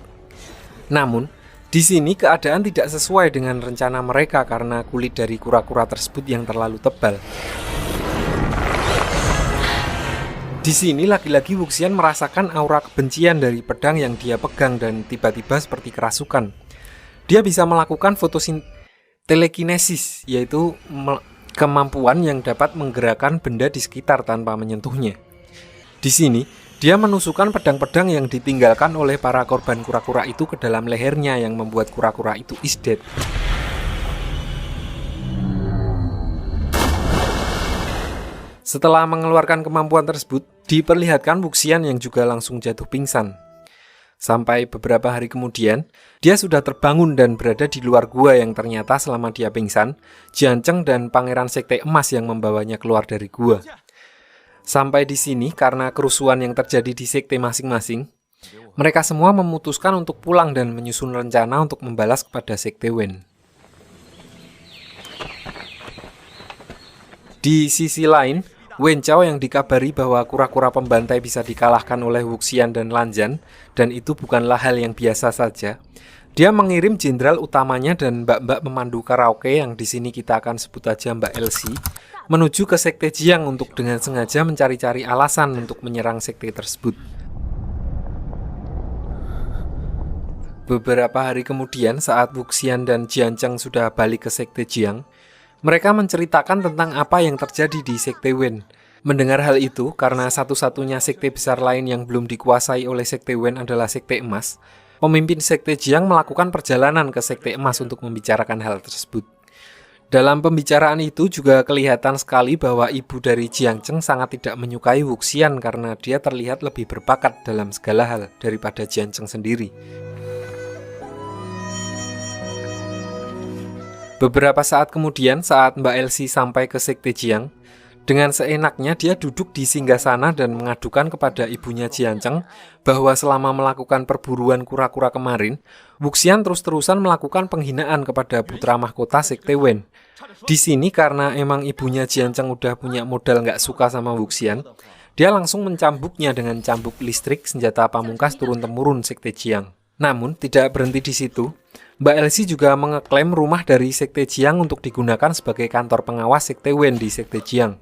Namun, di sini keadaan tidak sesuai dengan rencana mereka karena kulit dari kura-kura tersebut yang terlalu tebal. Di sini lagi-lagi Wuxian merasakan aura kebencian dari pedang yang dia pegang dan tiba-tiba seperti kerasukan. Dia bisa melakukan telekinesis, yaitu kemampuan yang dapat menggerakkan benda di sekitar tanpa menyentuhnya. Di sini, dia menusukkan pedang-pedang yang ditinggalkan oleh para korban kura-kura itu ke dalam lehernya yang membuat kura-kura itu is dead. Setelah mengeluarkan kemampuan tersebut, diperlihatkan Wuxian yang juga langsung jatuh pingsan. Sampai beberapa hari kemudian, dia sudah terbangun dan berada di luar gua yang ternyata selama dia pingsan, Jiancheng dan Pangeran Sekte Emas yang membawanya keluar dari gua. Sampai di sini, karena kerusuhan yang terjadi di sekte masing-masing, mereka semua memutuskan untuk pulang dan menyusun rencana untuk membalas kepada Sekte Wen. Di sisi lain, Wen Chao yang dikabari bahwa kura-kura pembantai bisa dikalahkan oleh Wuxian dan Lan Zhan, dan itu bukanlah hal yang biasa saja. Dia mengirim jenderal utamanya dan mbak-mbak pemandu karaoke yang di sini kita akan sebut aja Mbak Elsie, menuju ke Sekte Jiang untuk dengan sengaja mencari-cari alasan untuk menyerang sekte tersebut. Beberapa hari kemudian saat Wuxian dan Jiancheng sudah balik ke Sekte Jiang, mereka menceritakan tentang apa yang terjadi di Sekte Wen. Mendengar hal itu, karena satu-satunya sekte besar lain yang belum dikuasai oleh Sekte Wen adalah Sekte Emas, pemimpin Sekte Jiang melakukan perjalanan ke Sekte Emas untuk membicarakan hal tersebut. Dalam pembicaraan itu juga kelihatan sekali bahwa ibu dari Jiancheng sangat tidak menyukai Wuxian karena dia terlihat lebih berbakat dalam segala hal daripada Jiancheng sendiri. Beberapa saat kemudian, saat Mbak Elsie sampai ke Sekte Jiang, dengan seenaknya dia duduk di singgasana dan mengadukan kepada ibunya Jiancheng bahwa selama melakukan perburuan kura-kura kemarin, Wuxian terus-terusan melakukan penghinaan kepada putra mahkota Sekte Wen. Di sini karena emang ibunya Jiancheng udah punya modal nggak suka sama Wuxian, dia langsung mencambuknya dengan cambuk listrik senjata pamungkas turun-temurun Sekte Jiang. Namun tidak berhenti di situ. Mbak Elsie juga mengeklaim rumah dari Sekte Jiang untuk digunakan sebagai kantor pengawas Sekte Wen di Sekte Jiang.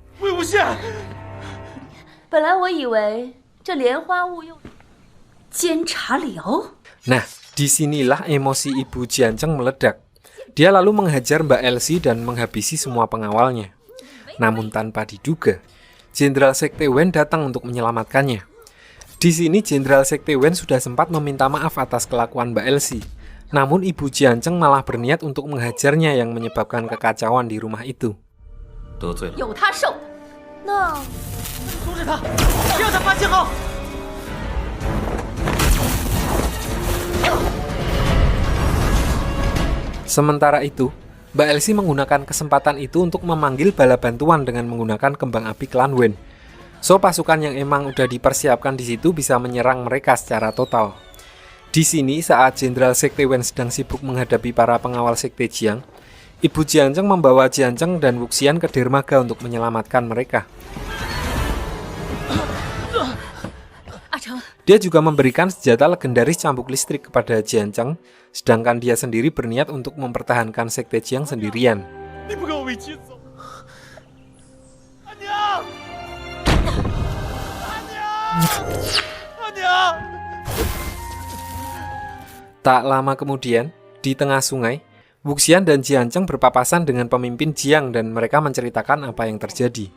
Nah, disinilah emosi ibu Jiancheng meledak. Dia lalu menghajar Mbak Elsie dan menghabisi semua pengawalnya. Namun tanpa diduga, Jenderal Sekte Wen datang untuk menyelamatkannya. Di sini Jenderal Sekte Wen sudah sempat meminta maaf atas kelakuan Mbak Elsie. Namun ibu Jiancheng malah berniat untuk menghajarnya yang menyebabkan kekacauan di rumah itu. Sementara itu, Mbak Elsie menggunakan kesempatan itu untuk memanggil bala bantuan dengan menggunakan kembang api klan Wen. So pasukan yang emang udah dipersiapkan di situ bisa menyerang mereka secara total. Di sini saat Jenderal Sekte Wen sedang sibuk menghadapi para pengawal Sekte Jiang, Ibu Jianzheng membawa Jianzheng dan Wuxian ke dermaga untuk menyelamatkan mereka. Dia juga memberikan senjata legendaris cambuk listrik kepada Jianzheng, sedangkan dia sendiri berniat untuk mempertahankan Sekte Jiang sendirian. Tak lama kemudian, di tengah sungai, Wuxian dan Jianzheng berpapasan dengan pemimpin Jiang dan mereka menceritakan apa yang terjadi.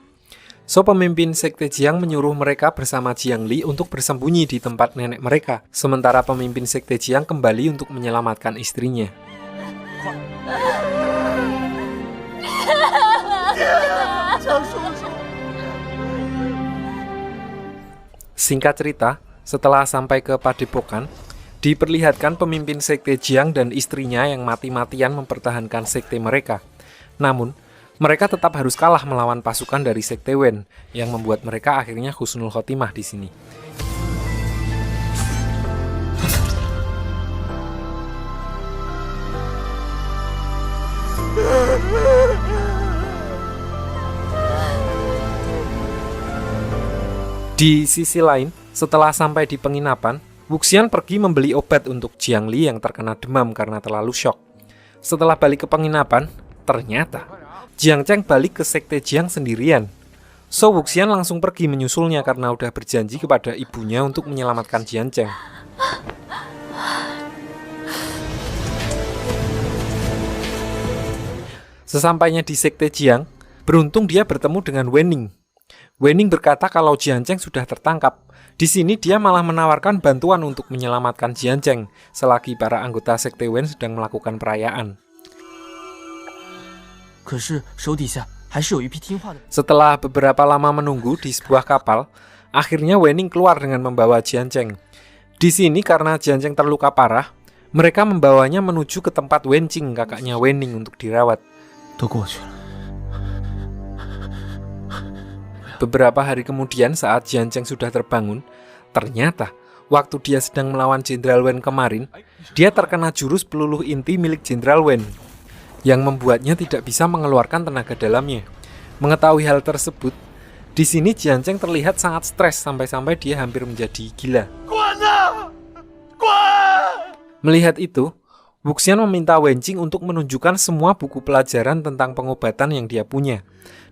So, pemimpin Sekte Jiang menyuruh mereka bersama Jiang Li untuk bersembunyi di tempat nenek mereka, sementara pemimpin Sekte Jiang kembali untuk menyelamatkan istrinya. Singkat cerita, setelah sampai ke padepokan, diperlihatkan pemimpin Sekte Jiang dan istrinya yang mati-matian mempertahankan sekte mereka. Namun, mereka tetap harus kalah melawan pasukan dari Sekte Wen, yang membuat mereka akhirnya husnul khotimah di sini. Di sisi lain, setelah sampai di penginapan, Wuxian pergi membeli obat untuk Jiang Li yang terkena demam karena terlalu syok. Setelah balik ke penginapan, ternyata Jiang Cheng balik ke Sekte Jiang sendirian. So, Wuxian langsung pergi menyusulnya karena udah berjanji kepada ibunya untuk menyelamatkan Jiang Cheng. Sesampainya di Sekte Jiang, beruntung dia bertemu dengan Wenning. Wenning berkata kalau Jiang Cheng sudah tertangkap. Di sini dia malah menawarkan bantuan untuk menyelamatkan Jiang Cheng selagi para anggota Sekte Wen sedang melakukan perayaan. Setelah beberapa lama menunggu di sebuah kapal, akhirnya Wenning keluar dengan membawa Jiang Cheng. Di sini karena Jiang Cheng terluka parah, mereka membawanya menuju ke tempat Wenqing, kakaknya Wenning, untuk dirawat. Beberapa hari kemudian saat Jiang Cheng sudah terbangun, ternyata waktu dia sedang melawan Jenderal Wen kemarin, dia terkena jurus peluluh inti milik Jenderal Wen, yang membuatnya tidak bisa mengeluarkan tenaga dalamnya. Mengetahui hal tersebut, di sini Jiang Cheng terlihat sangat stres sampai-sampai dia hampir menjadi gila. Melihat itu, Wuxian meminta Wenqing untuk menunjukkan semua buku pelajaran tentang pengobatan yang dia punya.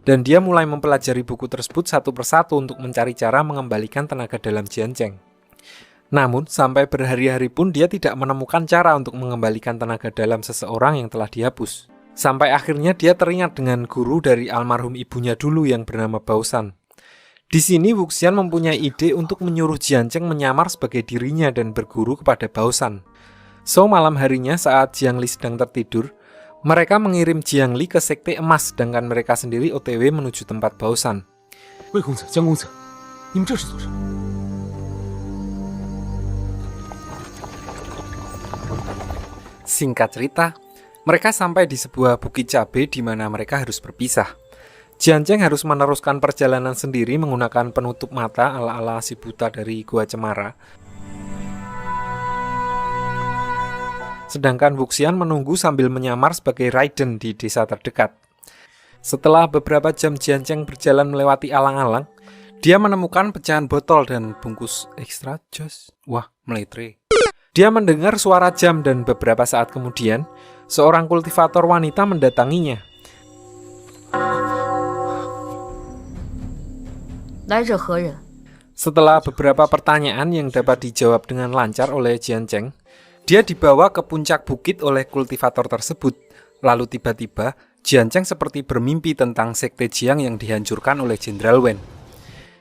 Dan dia mulai mempelajari buku tersebut satu persatu untuk mencari cara mengembalikan tenaga dalam Jiang Cheng. Namun, sampai berhari-hari pun dia tidak menemukan cara untuk mengembalikan tenaga dalam seseorang yang telah dihapus. Sampai akhirnya dia teringat dengan guru dari almarhum ibunya dulu yang bernama Baoshan. Di sini Wuxian mempunyai ide untuk menyuruh Jiang Cheng menyamar sebagai dirinya dan berguru kepada Baoshan. So, malam harinya saat Jiang Li sedang tertidur, mereka mengirim Jiang Li ke Sekte Emas, sedangkan mereka sendiri OTW menuju tempat Baoshan. Singkat cerita, mereka sampai di sebuah bukit cabai di mana mereka harus berpisah. Jiang Cheng harus meneruskan perjalanan sendiri menggunakan penutup mata ala-ala si buta dari Gua Cemara. Sedangkan Wuxian menunggu sambil menyamar sebagai Raiden di desa terdekat. Setelah beberapa jam Jiang Cheng berjalan melewati alang-alang, dia menemukan pecahan botol dan bungkus ekstra jos. Wah, meletre. Dia mendengar suara jam dan beberapa saat kemudian, seorang kultivator wanita mendatanginya. Setelah beberapa pertanyaan yang dapat dijawab dengan lancar oleh Jiang Cheng, dia dibawa ke puncak bukit oleh kultivator tersebut. Lalu tiba-tiba, Jiang Cheng seperti bermimpi tentang Sekte Jiang yang dihancurkan oleh Jenderal Wen.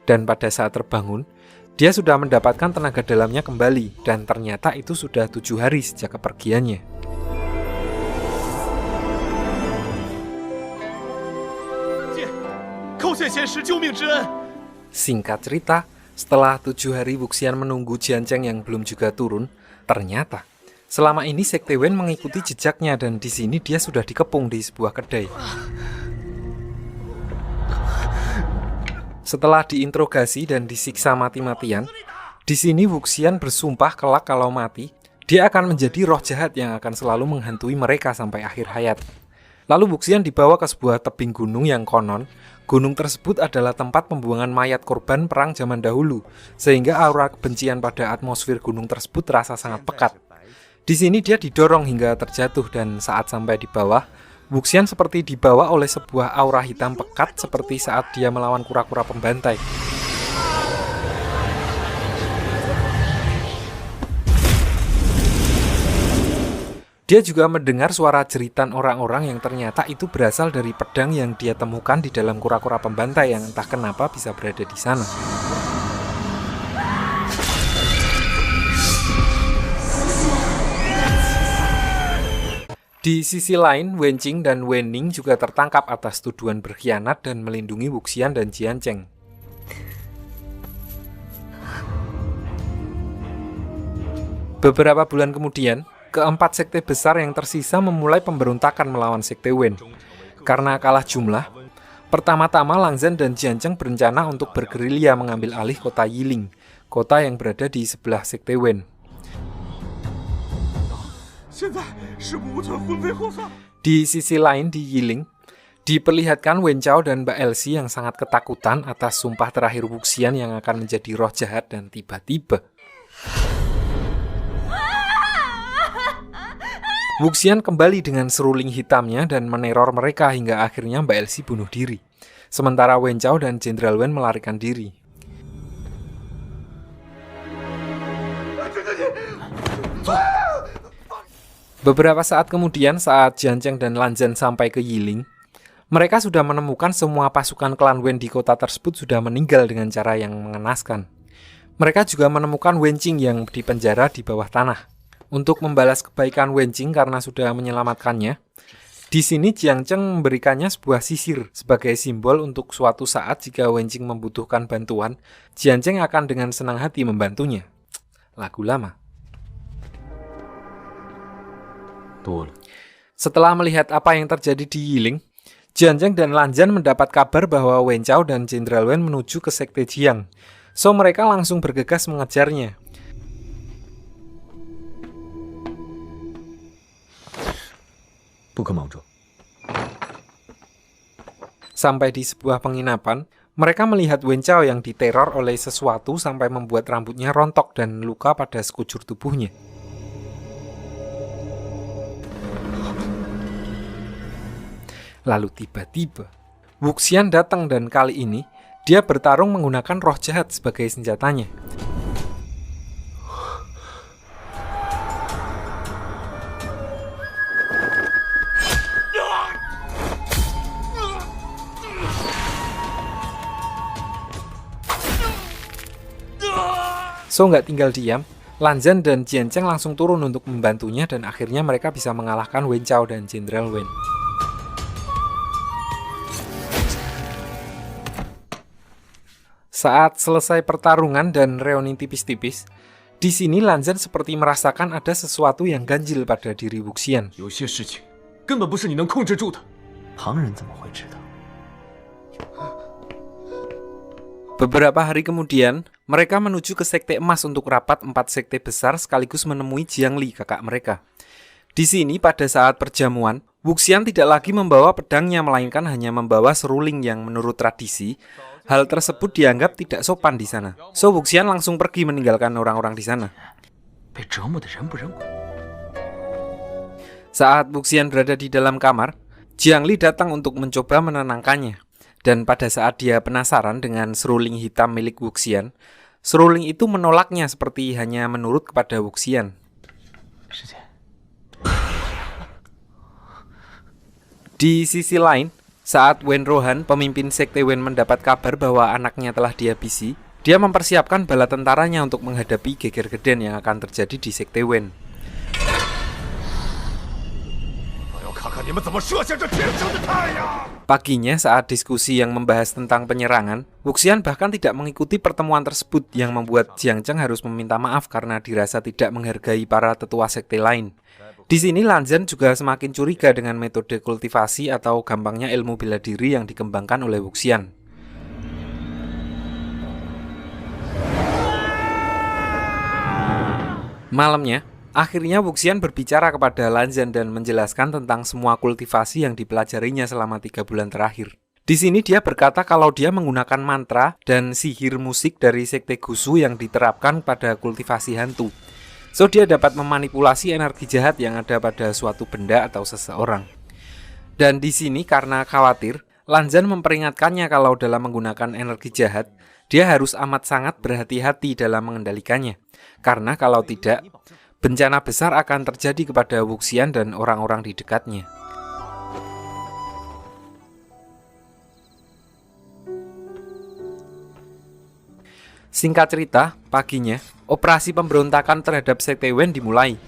Dan pada saat terbangun, dia sudah mendapatkan tenaga dalamnya kembali, dan ternyata itu sudah 7 hari sejak kepergiannya. Singkat cerita, setelah 7 hari Wuxian menunggu Jiang Cheng yang belum juga turun, ternyata selama ini Sekte Wen mengikuti jejaknya dan di sini dia sudah dikepung di sebuah kedai. Setelah diinterogasi dan disiksa mati-matian, di sini Wuxian bersumpah kelak kalau mati, dia akan menjadi roh jahat yang akan selalu menghantui mereka sampai akhir hayat. Lalu Wuxian dibawa ke sebuah tebing gunung yang konon gunung tersebut adalah tempat pembuangan mayat korban perang zaman dahulu, sehingga aura kebencian pada atmosfer gunung tersebut terasa sangat pekat. Di sini dia didorong hingga terjatuh dan saat sampai di bawah, Wuxian seperti dibawa oleh sebuah aura hitam pekat seperti saat dia melawan kura-kura pembantai. Dia juga mendengar suara jeritan orang-orang yang ternyata itu berasal dari pedang yang dia temukan di dalam kura-kura pembantai yang entah kenapa bisa berada di sana. Di sisi lain, Wenqing dan Wening juga tertangkap atas tuduhan berkhianat dan melindungi Wuxian dan Jianzheng. Beberapa bulan kemudian, keempat sekte besar yang tersisa memulai pemberontakan melawan sekte Wen. Karena kalah jumlah, pertama-tama Lang Zhan dan Jianzheng berencana untuk bergerilya mengambil alih kota Yiling, kota yang berada di sebelah sekte Wen. Di sisi lain di Yiling, diperlihatkan Wen Chao dan Mbak Elsie yang sangat ketakutan atas sumpah terakhir Wuxian yang akan menjadi roh jahat dan tiba-tiba Wuxian kembali dengan seruling hitamnya dan meneror mereka hingga akhirnya Mbak Elsie bunuh diri. Sementara Wen Chao dan Jenderal Wen melarikan diri. Beberapa saat kemudian saat Jianzheng dan Lan Zhan sampai ke Yiling, mereka sudah menemukan semua pasukan klan Wen di kota tersebut sudah meninggal dengan cara yang mengenaskan. Mereka juga menemukan Wenqing yang dipenjara di bawah tanah. Untuk membalas kebaikan Wenqing karena sudah menyelamatkannya, di sini Jianzheng memberikannya sebuah sisir sebagai simbol untuk suatu saat jika Wenqing membutuhkan bantuan, Jianzheng akan dengan senang hati membantunya. Lagu lama. Setelah melihat apa yang terjadi di Yiling, Jianzheng dan Lan Zhan mendapat kabar bahwa Wen Chao dan Jenderal Wen menuju ke sekte Jiang. So mereka langsung bergegas mengejarnya. Sampai di sebuah penginapan, mereka melihat Wen Chao yang diteror oleh sesuatu sampai membuat rambutnya rontok dan luka pada sekujur tubuhnya. Lalu tiba-tiba, Wuxian datang dan kali ini, dia bertarung menggunakan roh jahat sebagai senjatanya. So nggak tinggal diam, Lan Zhan dan Jianzheng langsung turun untuk membantunya dan akhirnya mereka bisa mengalahkan Wen Chao dan Jenderal Wen. Saat selesai pertarungan dan reuni tipis-tipis, di sini Lan Zhan seperti merasakan ada sesuatu yang ganjil pada diri Wuxian. Beberapa hari kemudian, mereka menuju ke sekte emas untuk rapat 4 sekte besar sekaligus menemui Jiang Li, kakak mereka. Di sini pada saat perjamuan, Wuxian tidak lagi membawa pedangnya melainkan hanya membawa seruling yang menurut tradisi, hal tersebut dianggap tidak sopan di sana. So Wuxian langsung pergi meninggalkan orang-orang di sana. Saat Wuxian berada di dalam kamar, Jiang Li datang untuk mencoba menenangkannya. Dan pada saat dia penasaran dengan seruling hitam milik Wuxian, seruling itu menolaknya seperti hanya menurut kepada Wuxian. Di sisi lain, saat Wen Rohan, pemimpin sekte Wen mendapat kabar bahwa anaknya telah dihabisi, dia mempersiapkan bala tentaranya untuk menghadapi geger geden yang akan terjadi di sekte Wen. Paginya saat diskusi yang membahas tentang penyerangan, Wuxian bahkan tidak mengikuti pertemuan tersebut yang membuat Jianzheng harus meminta maaf karena dirasa tidak menghargai para tetua sekte lain. Di sini Lan Zhan juga semakin curiga dengan metode kultivasi atau gampangnya ilmu bela diri yang dikembangkan oleh Wuxian. Malamnya, Akhirnya Wuxian berbicara kepada Lanzan dan menjelaskan tentang semua kultivasi yang dipelajarinya selama 3 bulan terakhir. Di sini dia berkata kalau dia menggunakan mantra dan sihir musik dari Sekte Gusu yang diterapkan pada kultivasi hantu. So dia dapat memanipulasi energi jahat yang ada pada suatu benda atau seseorang. Dan di sini karena khawatir, Lanzan memperingatkannya kalau dalam menggunakan energi jahat, dia harus amat sangat berhati-hati dalam mengendalikannya. Karena kalau tidak, bencana besar akan terjadi kepada Wuxian dan orang-orang di dekatnya. Singkat cerita, paginya, operasi pemberontakan terhadap Sekte Wen dimulai.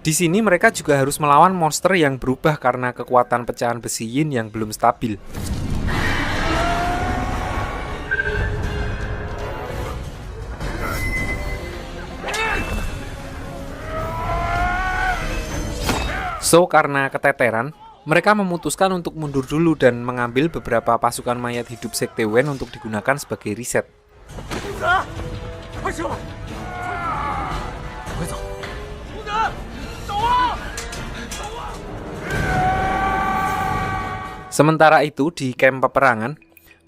Di sini mereka juga harus melawan monster yang berubah karena kekuatan pecahan besi yin yang belum stabil. So, karena keteteran, mereka memutuskan untuk mundur dulu dan mengambil beberapa pasukan mayat hidup Sekte Wen untuk digunakan sebagai riset. Sementara itu, di kamp peperangan,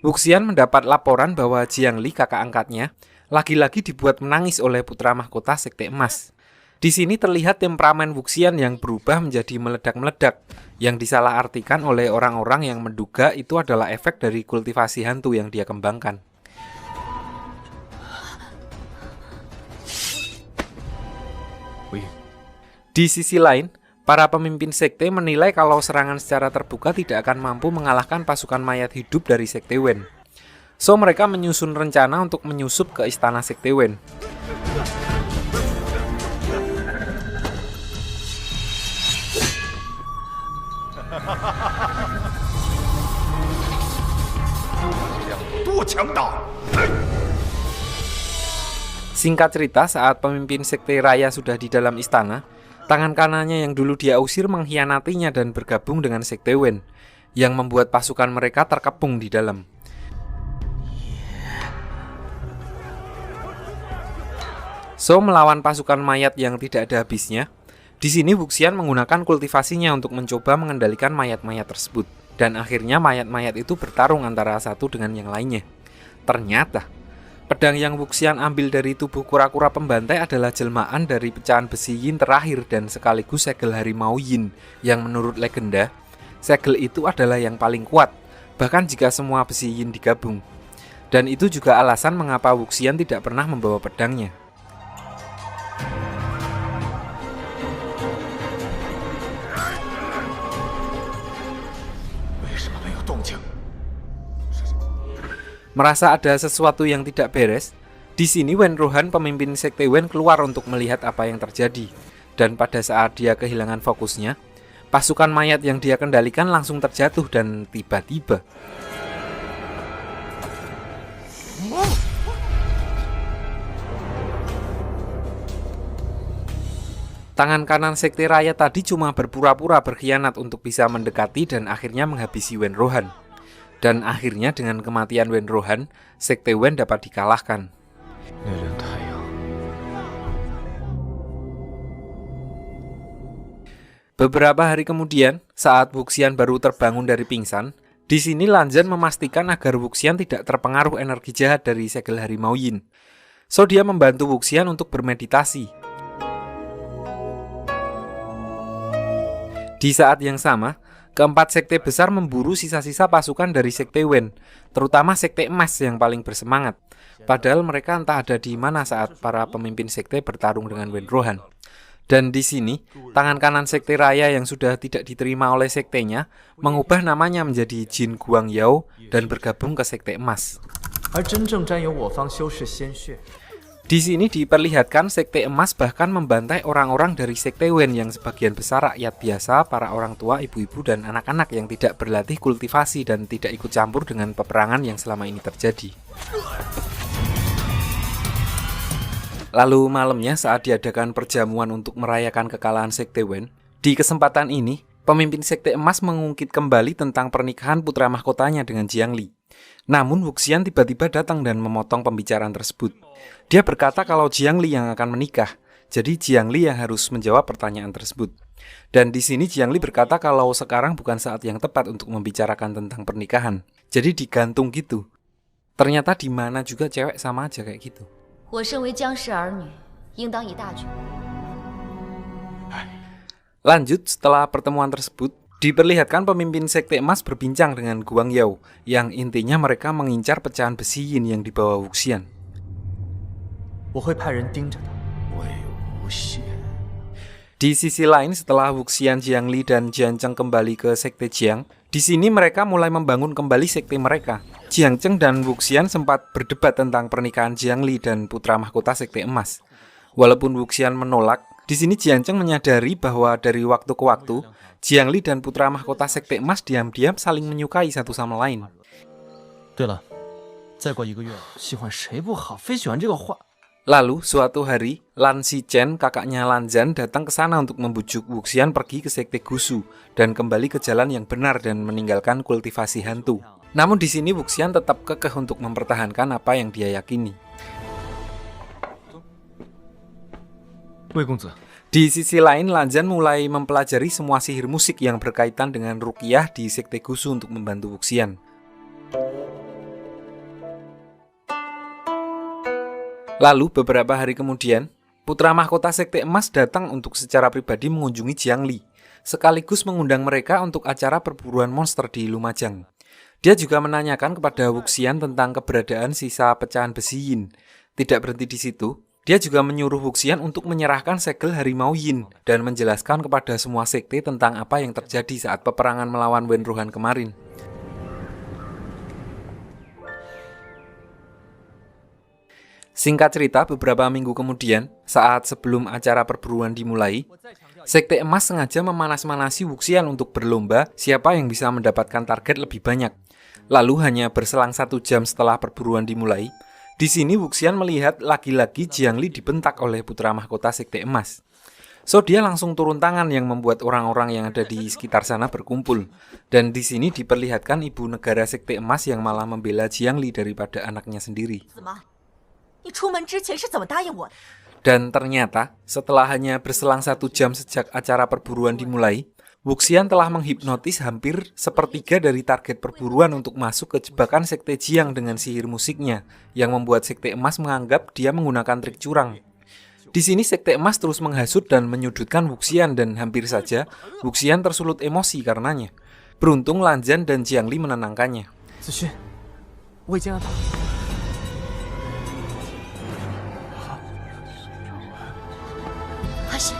Wuxian mendapat laporan bahwa Jiang Li, kakak angkatnya, lagi-lagi dibuat menangis oleh putra mahkota Sekte Emas. Di sini terlihat temperamen Wuxian yang berubah menjadi meledak-meledak, yang disalahartikan oleh orang-orang yang menduga itu adalah efek dari kultivasi hantu yang dia kembangkan. Di sisi lain, para pemimpin sekte menilai kalau serangan secara terbuka tidak akan mampu mengalahkan pasukan mayat hidup dari Sekte Wen. So mereka menyusun rencana untuk menyusup ke istana Sekte Wen. Singkat cerita, saat pemimpin Sekte Raya sudah di dalam istana, tangan kanannya yang dulu dia usir mengkhianatinya dan bergabung dengan Sekte Wen, yang membuat pasukan mereka terkepung di dalam. So melawan pasukan mayat yang tidak ada habisnya, di sini Wuxian menggunakan kultivasinya untuk mencoba mengendalikan mayat-mayat tersebut. Dan akhirnya mayat-mayat itu bertarung antara satu dengan yang lainnya. Ternyata, pedang yang Wuxian ambil dari tubuh kura-kura pembantai adalah jelmaan dari pecahan besi yin terakhir dan sekaligus segel harimau yin, yang menurut legenda, segel itu adalah yang paling kuat, bahkan jika semua besi yin digabung. Dan itu juga alasan mengapa Wuxian tidak pernah membawa pedangnya. Merasa ada sesuatu yang tidak beres, di sini Wen Rohan, pemimpin Sekte Wen, keluar untuk melihat apa yang terjadi. Dan pada saat dia kehilangan fokusnya, pasukan mayat yang dia kendalikan langsung terjatuh dan tiba-tiba tangan kanan Sekte Raya tadi cuma berpura-pura berkhianat untuk bisa mendekati dan akhirnya menghabisi Wen Rohan. Dan akhirnya dengan kematian Wen Rohan, Sekte Wen dapat dikalahkan. Beberapa hari kemudian, saat Wuxian baru terbangun dari pingsan, di sini Lanzan memastikan agar Wuxian tidak terpengaruh energi jahat dari segel harimau yin. So dia membantu Wuxian untuk bermeditasi. Di saat yang sama, keempat sekte besar memburu sisa-sisa pasukan dari Sekte Wen, terutama Sekte Emas yang paling bersemangat. Padahal mereka entah ada di mana saat para pemimpin sekte bertarung dengan Wen Rohan. Dan di sini, tangan kanan Sekte Raya yang sudah tidak diterima oleh sektenya, mengubah namanya menjadi Jin Guang Yao dan bergabung ke Sekte Emas. Di sini diperlihatkan Sekte Emas bahkan membantai orang-orang dari Sekte Wen yang sebagian besar rakyat biasa, para orang tua, ibu-ibu, dan anak-anak yang tidak berlatih kultivasi dan tidak ikut campur dengan peperangan yang selama ini terjadi. Lalu malamnya saat diadakan perjamuan untuk merayakan kekalahan Sekte Wen, di kesempatan ini, pemimpin Sekte Emas mengungkit kembali tentang pernikahan putra mahkotanya dengan Jiang Li. Namun Wuxian tiba-tiba datang dan memotong pembicaraan tersebut. Dia berkata kalau Jiang Li yang akan menikah, Jadi Jiangli yang harus menjawab pertanyaan tersebut. Dan di sini Jiangli berkata kalau sekarang bukan saat yang tepat untuk membicarakan tentang pernikahan. Jadi digantung gitu. Ternyata di mana juga cewek sama aja kayak gitu. 我身为江氏儿女，应当以大局。 Lanjut, setelah pertemuan tersebut, diperlihatkan pemimpin Sekte Emas berbincang dengan Guang Yao, yang intinya mereka mengincar pecahan besi yin yang dibawa Wuxian. 我会派人盯着他。魏无羡， Di sisi lain, setelah Wuxian, Jiangli, dan Jiancheng kembali ke Sekte Jiang, di sini mereka mulai membangun kembali sekte mereka. Jiancheng dan Wuxian sempat berdebat tentang pernikahan Jiangli dan putra mahkota Sekte Emas. Walaupun Wuxian menolak, di sini Jiancheng menyadari bahwa dari waktu ke waktu, Jiangli dan putra mahkota Sekte Emas diam-diam saling menyukai satu sama lain. 对了，再过1个月，喜欢谁不好，非喜欢这个花。 Lalu, suatu hari, Lan Xichen, kakaknya Lan Zhan, datang ke sana untuk membujuk Wuxian pergi ke Sekte Gusu dan kembali ke jalan yang benar dan meninggalkan kultivasi hantu. Namun di sini Wuxian tetap kekeh untuk mempertahankan apa yang dia yakini. 魏公子， Di sisi lain, Lan Zhan mulai mempelajari semua sihir musik yang berkaitan dengan ruqyah di Sekte Gusu untuk membantu Wuxian. Lalu beberapa hari kemudian, putra mahkota Sekte Emas datang untuk secara pribadi mengunjungi Jiangli, sekaligus mengundang mereka untuk acara perburuan monster di Lumajang. Dia juga menanyakan kepada Wuxian tentang keberadaan sisa pecahan besi yin. Tidak berhenti di situ, dia juga menyuruh Wuxian untuk menyerahkan segel harimau yin dan menjelaskan kepada semua sekte tentang apa yang terjadi saat peperangan melawan Wenruhan kemarin. Singkat cerita, beberapa minggu kemudian, saat sebelum acara perburuan dimulai, Sekte Emas sengaja memanas-manasi Wuxian untuk berlomba siapa yang bisa mendapatkan target lebih banyak. Lalu hanya berselang 1 jam setelah perburuan dimulai, di sini Wuxian melihat lagi-lagi Jiangli dibentak oleh putra mahkota Sekte Emas. So dia langsung turun tangan yang membuat orang-orang yang ada di sekitar sana berkumpul. Dan di sini diperlihatkan ibu negara Sekte Emas yang malah membela Jiangli daripada anaknya sendiri. 怎么？你出门之前是怎么答应我的？ Dan ternyata, setelah hanya berselang 1 jam sejak acara perburuan dimulai, Wuxian telah menghipnotis hampir sepertiga dari target perburuan untuk masuk ke jebakan Sekte Jiang dengan sihir musiknya, yang membuat Sekte Emas menganggap dia menggunakan trik curang. Di sini Sekte Emas terus menghasut dan menyudutkan Wuxian dan hampir saja Wuxian tersulut emosi karenanya. Beruntung Lan Zhan dan Jiangli menenangkannya. 子勋，我已经让他。 阿信，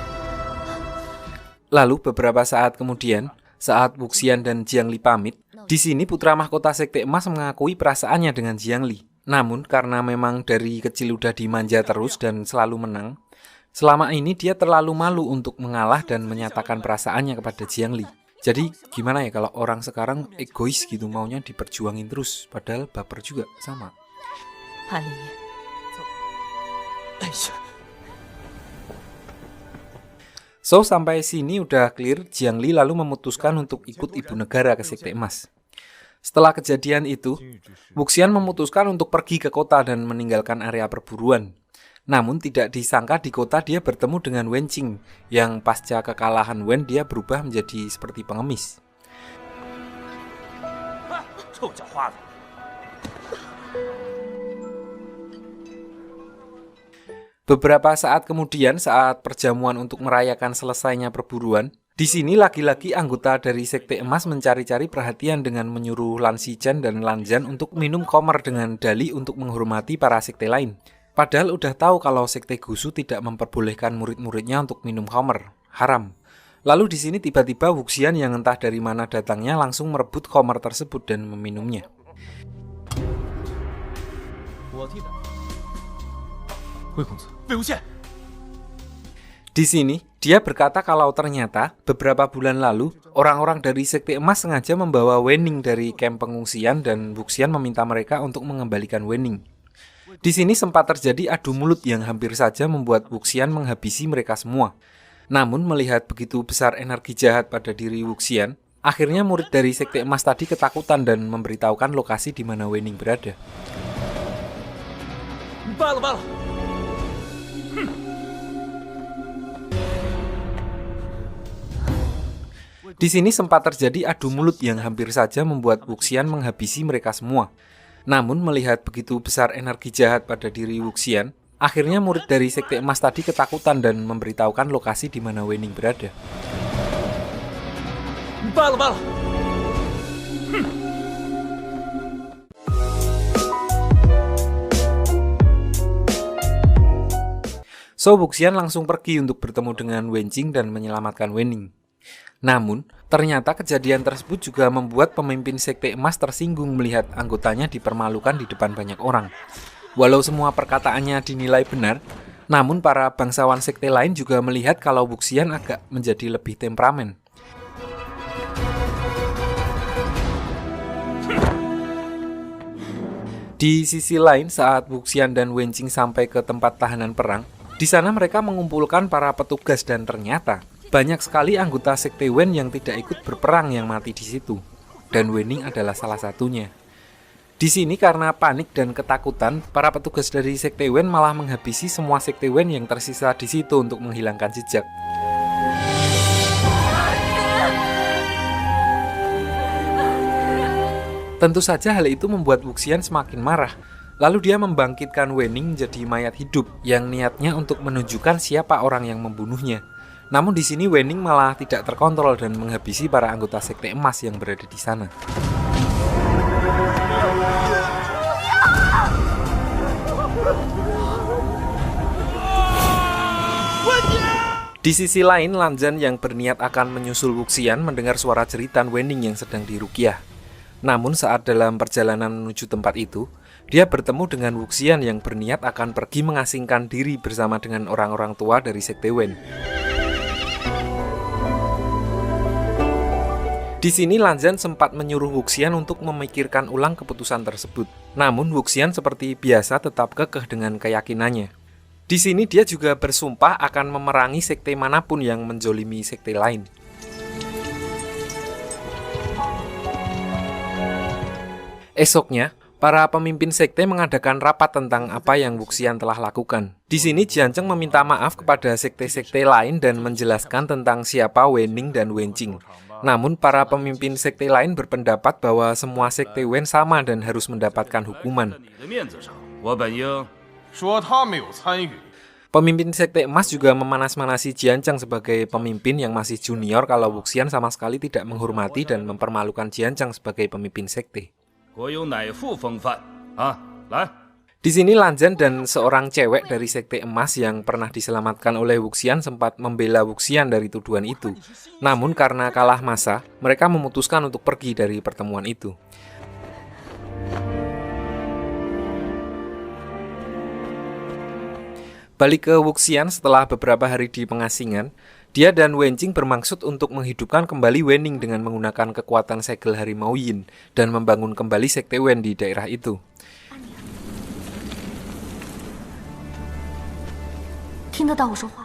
Lalu beberapa saat kemudian, saat Wuxian dan Jiangli pamit, di sini putra mahkota Sekte Emas mengakui perasaannya dengan Jiangli. Namun karena memang dari kecil udah dimanja terus dan selalu menang, selama ini dia terlalu malu untuk mengalah dan menyatakan perasaannya kepada Jiangli. Jadi gimana ya kalau orang sekarang egois gitu, maunya diperjuangin terus, padahal baper juga sama. 阿离， 哎呀， So, sampai sini udah clear, Jiangli lalu memutuskan untuk ikut ibu negara ke Sekte Emas. Setelah kejadian itu, Wuxian memutuskan untuk pergi ke kota dan meninggalkan area perburuan. Namun tidak disangka di kota dia bertemu dengan Wen Qing, yang pasca kekalahan Wen dia berubah menjadi seperti pengemis. 臭脚花子！ Beberapa saat kemudian, saat perjamuan untuk merayakan selesainya perburuan, di sini lagi-lagi anggota dari Sekte Emas mencari-cari perhatian dengan menyuruh Lan Xichen dan Lan Zhan untuk minum khamr dengan dalih untuk menghormati para sekte lain. Padahal udah tahu kalau Sekte Gusu tidak memperbolehkan murid-muridnya untuk minum khamr, haram. Lalu di sini tiba-tiba Wuxian yang entah dari mana datangnya langsung merebut khamr tersebut dan meminumnya. 我替代。魏公子，魏无羡， Di sini, dia berkata kalau ternyata beberapa bulan lalu, orang-orang dari Sekte Emas sengaja membawa Wenning dari kamp pengungsian dan Wuxian meminta mereka untuk mengembalikan Wenning. Di sini sempat terjadi adu mulut yang hampir saja membuat Wuxian menghabisi mereka semua. Namun melihat begitu besar energi jahat pada diri Wuxian, akhirnya murid dari Sekte Emas tadi ketakutan dan memberitahukan lokasi di mana Wenning berada. 罢了罢了。Di sini sempat terjadi adu mulut yang hampir saja membuat Wuxian menghabisi mereka semua. Namun melihat begitu besar energi jahat pada diri Wuxian, akhirnya murid dari Sekte Emas tadi ketakutan dan memberitahukan lokasi di mana Wenning berada. 罢了罢了， So Wuxian langsung pergi untuk bertemu dengan Wenjing dan menyelamatkan Wenning. Namun, ternyata kejadian tersebut juga membuat pemimpin Sekte Emas tersinggung melihat anggotanya dipermalukan di depan banyak orang. Walau semua perkataannya dinilai benar, namun para bangsawan sekte lain juga melihat kalau Wuxian agak menjadi lebih temperamen. Di sisi lain, saat Wuxian dan Wenjing sampai ke tempat tahanan perang, di sana mereka mengumpulkan para petugas dan ternyata banyak sekali anggota Sekte Wen yang tidak ikut berperang yang mati di situ. Dan Wenning adalah salah satunya. Di sini karena panik dan ketakutan, para petugas dari Sekte Wen malah menghabisi semua Sekte Wen yang tersisa di situ untuk menghilangkan jejak. Tentu saja hal itu membuat Wuxian semakin marah. Lalu dia membangkitkan Wenning menjadi mayat hidup yang niatnya untuk menunjukkan siapa orang yang membunuhnya. Namun di sini Wenning malah tidak terkontrol dan menghabisi para anggota Sekte Emas yang berada di sana. Di sisi lain, Lanzan yang berniat akan menyusul Wuxian mendengar suara jeritan Wenning yang sedang diruqyah. Namun saat dalam perjalanan menuju tempat itu, dia bertemu dengan Wuxian yang berniat akan pergi mengasingkan diri bersama dengan orang-orang tua dari Sekte Wen. Di sini Lanzan sempat menyuruh Wuxian untuk memikirkan ulang keputusan tersebut. Namun Wuxian seperti biasa tetap kekeh dengan keyakinannya. Di sini dia juga bersumpah akan memerangi sekte manapun yang menzolimi sekte lain. Esoknya, para pemimpin sekte mengadakan rapat tentang apa yang Wuxian telah lakukan. Di sini Jianzheng meminta maaf kepada sekte-sekte lain dan menjelaskan tentang siapa Wenning dan Wenjing. Namun para pemimpin sekte lain berpendapat bahwa semua sekte Wen sama dan harus mendapatkan hukuman. Pemimpin Sekte Emas juga memanas-manasi Jianzheng sebagai pemimpin yang masih junior kalau Wuxian sama sekali tidak menghormati dan mempermalukan Jianzheng sebagai pemimpin sekte. Di sini Lanzan dan seorang cewek dari Sekte Emas yang pernah diselamatkan oleh Wuxian sempat membela Wuxian dari tuduhan itu. Namun karena kalah masa, mereka memutuskan untuk pergi dari pertemuan itu. Balik ke Wuxian setelah beberapa hari di pengasingan, dia dan Wenjing bermaksud untuk menghidupkan kembali Wenning dengan menggunakan kekuatan segel harimau Yin dan membangun kembali sekte Wen di daerah itu.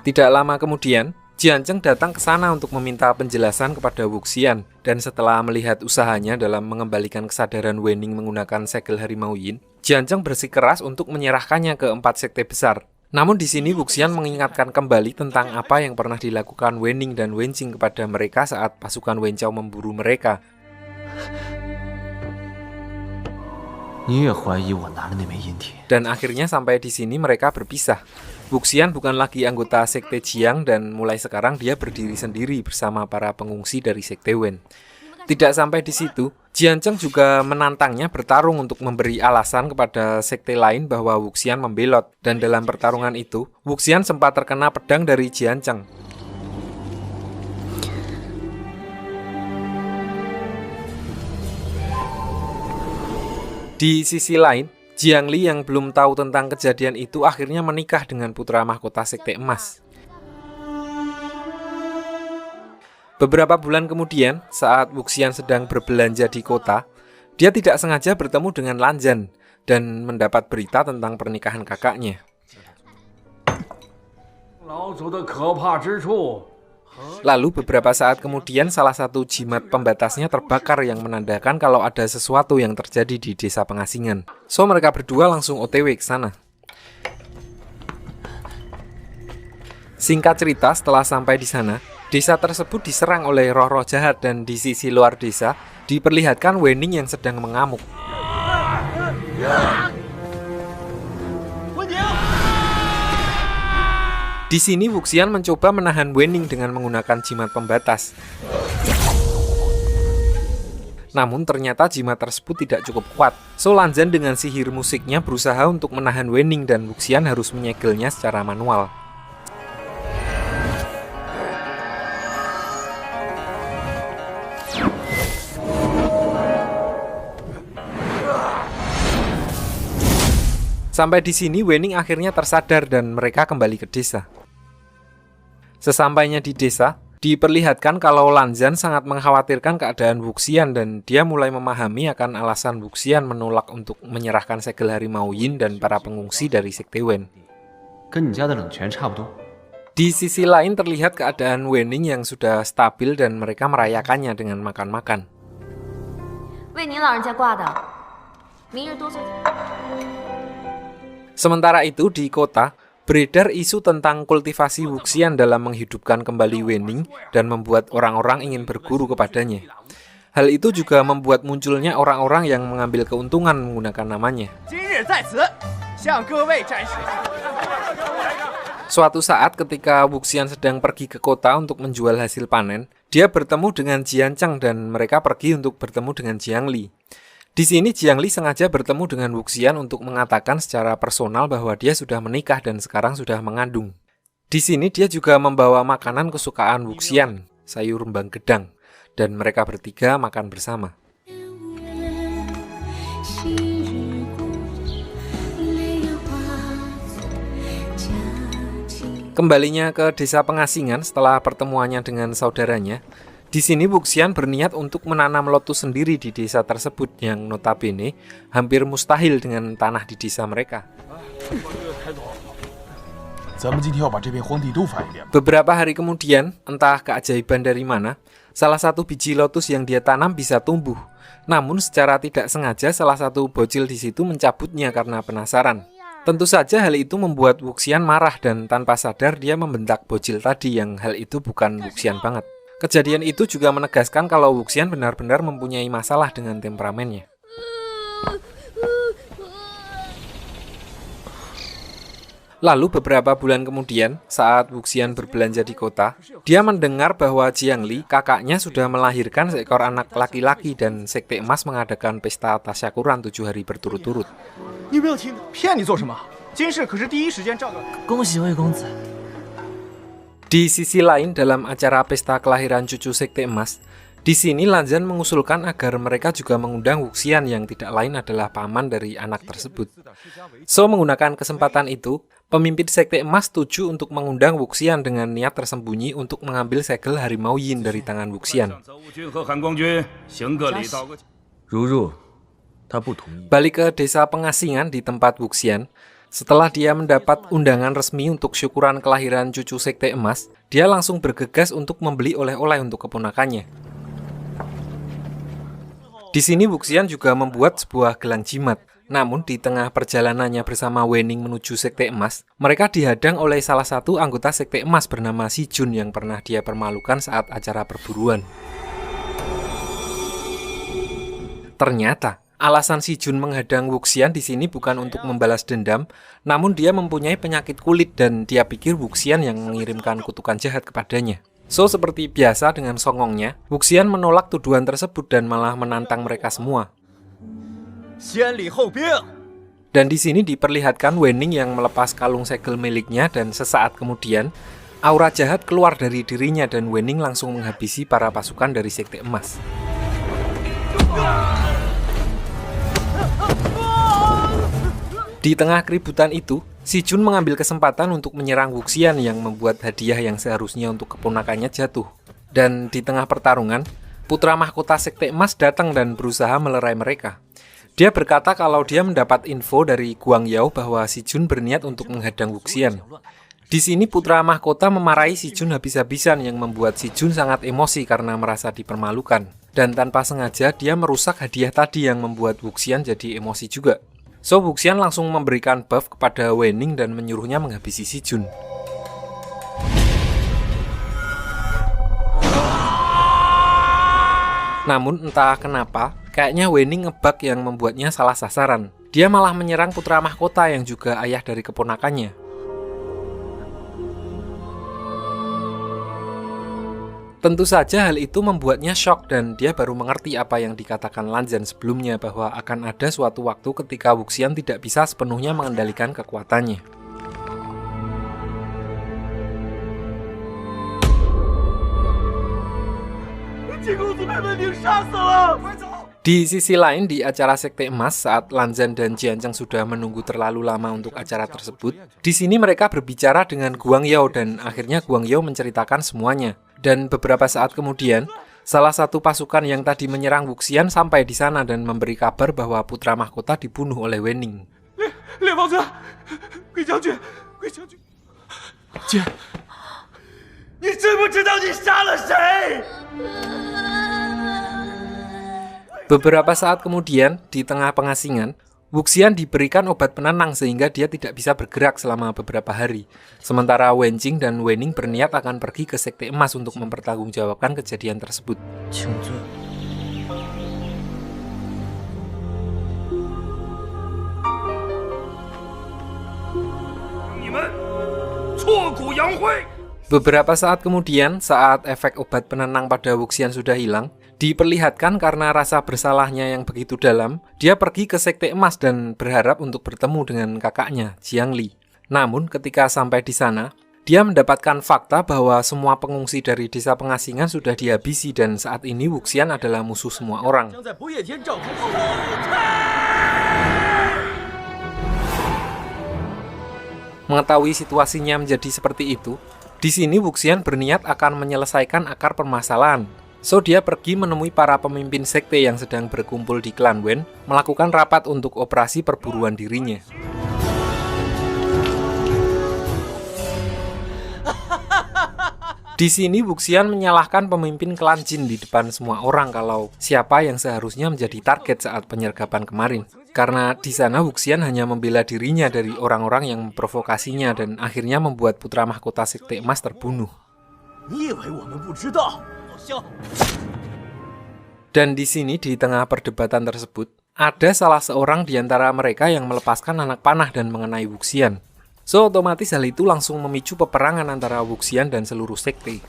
Tidak lama kemudian, Jianzheng datang ke sana untuk meminta penjelasan kepada Wuxian dan setelah melihat usahanya dalam mengembalikan kesadaran Wenning menggunakan segel harimau Yin, Jianzheng bersikeras untuk menyerahkannya ke 4 sekte besar. Namun di sini Wuxian mengingatkan kembali tentang apa yang pernah dilakukan Wenning dan Wenjing kepada mereka saat pasukan Wenqiao memburu mereka. Dan akhirnya sampai di sini mereka berpisah. Wuxian bukan lagi anggota sekte Jiang dan mulai sekarang dia berdiri sendiri bersama para pengungsi dari sekte Wen. Tidak sampai di situ, Jianzheng juga menantangnya bertarung untuk memberi alasan kepada sekte lain bahwa Wuxian membelot. Dan dalam pertarungan itu, Wuxian sempat terkena pedang dari Jianzheng. Di sisi lain, Jiang Li yang belum tahu tentang kejadian itu akhirnya menikah dengan putra mahkota Sekte Emas. Beberapa bulan kemudian, saat Wuxian sedang berbelanja di kota, dia tidak sengaja bertemu dengan Lanzan dan mendapat berita tentang pernikahan kakaknya. Lalu beberapa saat kemudian salah satu jimat pembatasnya terbakar yang menandakan kalau ada sesuatu yang terjadi di desa pengasingan. So mereka berdua langsung OTW ke sana. Singkat cerita, setelah sampai di sana, Desa tersebut diserang oleh roh-roh jahat dan di sisi luar desa diperlihatkan Wenning yang sedang mengamuk. Di sini Wuxian mencoba menahan Wenning dengan menggunakan jimat pembatas. Namun ternyata jimat tersebut tidak cukup kuat. So Lanzan dengan sihir musiknya berusaha untuk menahan Wenning dan Wuxian harus menyegelnya secara manual. Sampai di sini Wenning akhirnya tersadar dan mereka kembali ke desa. Sesampainya di desa, diperlihatkan kalau Lanzan sangat mengkhawatirkan keadaan Wuxian dan dia mulai memahami akan alasan Wuxian menolak untuk menyerahkan segel harimau Yin dan para pengungsi dari Sekte Wen. Di sisi lain terlihat keadaan Wenning yang sudah stabil dan mereka merayakannya dengan makan-makan. Sementara itu di kota, beredar isu tentang kultivasi Wuxian dalam menghidupkan kembali Wenning dan membuat orang-orang ingin berguru kepadanya. Hal itu juga membuat munculnya orang-orang yang mengambil keuntungan menggunakan namanya. Suatu saat ketika Wuxian sedang pergi ke kota untuk menjual hasil panen, dia bertemu dengan Jian Cheng dan mereka pergi untuk bertemu dengan Jiang Li. Di sini Jiang Li sengaja bertemu dengan Wuxian untuk mengatakan secara personal bahwa dia sudah menikah dan sekarang sudah mengandung. Di sini dia juga membawa makanan kesukaan Wuxian, sayur rembang gedang, dan mereka bertiga makan bersama. Kembalinya ke desa pengasingan setelah pertemuannya dengan saudaranya, di sini Wuxian berniat untuk menanam lotus sendiri di desa tersebut yang notabene hampir mustahil dengan tanah di desa mereka. Beberapa hari kemudian, entah keajaiban dari mana, salah satu biji lotus yang dia tanam bisa tumbuh. Namun secara tidak sengaja salah satu bocil di situ mencabutnya karena penasaran. Tentu saja hal itu membuat Wuxian marah dan tanpa sadar dia membentak bocil tadi yang hal itu bukan Wuxian banget. Kejadian itu juga menegaskan kalau Wuxian benar-benar mempunyai masalah dengan temperamennya. Lalu beberapa bulan kemudian, saat Wuxian berbelanja di kota, dia mendengar bahwa Jiang Li, kakaknya, sudah melahirkan seekor anak laki-laki dan Sekte Emas mengadakan pesta tasyakuran 7 hari berturut-turut. Di sisi lain, dalam acara pesta kelahiran cucu Sekte Emas, di sini Lanzan mengusulkan agar mereka juga mengundang Wuxian yang tidak lain adalah paman dari anak tersebut. So, menggunakan kesempatan itu, pemimpin Sekte Emas setuju untuk mengundang Wuxian dengan niat tersembunyi untuk mengambil segel harimau Yin dari tangan Wuxian. Balik ke desa pengasingan di tempat Wuxian, setelah dia mendapat undangan resmi untuk syukuran kelahiran cucu Sekte Emas, dia langsung bergegas untuk membeli oleh-oleh untuk keponakannya. Di sini Wuxian juga membuat sebuah gelang jimat. Namun di tengah perjalanannya bersama Wenning menuju Sekte Emas, mereka dihadang oleh salah satu anggota Sekte Emas bernama Si Jun yang pernah dia permalukan saat acara perburuan. Ternyata alasan Si Jun menghadang Wuxian di sini bukan untuk membalas dendam, namun dia mempunyai penyakit kulit dan dia pikir Wuxian yang mengirimkan kutukan jahat kepadanya. So, seperti biasa dengan songongnya, Wuxian menolak tuduhan tersebut dan malah menantang mereka semua. Dan di sini diperlihatkan Wenning yang melepas kalung segel miliknya dan sesaat kemudian, aura jahat keluar dari dirinya dan Wenning langsung menghabisi para pasukan dari Sekte Emas. Di tengah keributan itu, Si Jun mengambil kesempatan untuk menyerang Wuxian yang membuat hadiah yang seharusnya untuk keponakannya jatuh. Dan di tengah pertarungan, putra mahkota Sekte Emas datang dan berusaha melerai mereka. Dia berkata kalau dia mendapat info dari Guang Yao bahwa Si Jun berniat untuk menghadang Wuxian. Di sini putra mahkota memarahi Si Jun habis-habisan yang membuat Si Jun sangat emosi karena merasa dipermalukan. Dan tanpa sengaja dia merusak hadiah tadi yang membuat Wuxian jadi emosi juga. So, Wuxian langsung memberikan buff kepada Wenning dan menyuruhnya menghabisi Si Jun. Namun entah kenapa, kayaknya Wenning ngebug yang membuatnya salah sasaran. Dia malah menyerang putra mahkota yang juga ayah dari keponakannya. Tentu saja hal itu membuatnya shock dan dia baru mengerti apa yang dikatakan Lanzan sebelumnya bahwa akan ada suatu waktu ketika Wuxian tidak bisa sepenuhnya mengendalikan kekuatannya. Di sisi lain, di acara Sekte Emas saat Lanzan dan Jianzheng sudah menunggu terlalu lama untuk acara tersebut, di sini mereka berbicara dengan Guang Yao dan akhirnya Guang Yao menceritakan semuanya. Dan beberapa saat kemudian, salah satu pasukan yang tadi menyerang Wuxian sampai di sana dan memberi kabar bahwa putra mahkota dibunuh oleh Wenning. Beberapa saat kemudian, di tengah pengasingan, Wuxian diberikan obat penenang sehingga dia tidak bisa bergerak selama beberapa hari. Sementara Wenjing dan Wenning berniat akan pergi ke Sekte Emas untuk mempertanggungjawabkan kejadian tersebut. Beberapa saat kemudian, saat efek obat penenang pada Wuxian sudah hilang, diperlihatkan karena rasa bersalahnya yang begitu dalam, dia pergi ke Sekte Emas dan berharap untuk bertemu dengan kakaknya, Jiangli. Namun ketika sampai di sana, dia mendapatkan fakta bahwa semua pengungsi dari desa pengasingan sudah dihabisi dan saat ini Wuxian adalah musuh semua orang. Mengetahui situasinya menjadi seperti itu, di sini Wuxian berniat akan menyelesaikan akar permasalahan. So, dia pergi menemui para pemimpin sekte yang sedang berkumpul di klan Wen, melakukan rapat untuk operasi perburuan dirinya. Di sini Wuxian menyalahkan pemimpin klan Jin di depan semua orang kalau siapa yang seharusnya menjadi target saat penyergapan kemarin. Karena di sana Wuxian hanya membela dirinya dari orang-orang yang memprovokasinya dan akhirnya membuat putra mahkota Sekte Emas terbunuh. Dan di sini di tengah perdebatan tersebut, ada salah seorang di antara mereka yang melepaskan anak panah dan mengenai Wuxian. So, otomatis hal itu langsung memicu peperangan antara Wuxian dan seluruh sekte.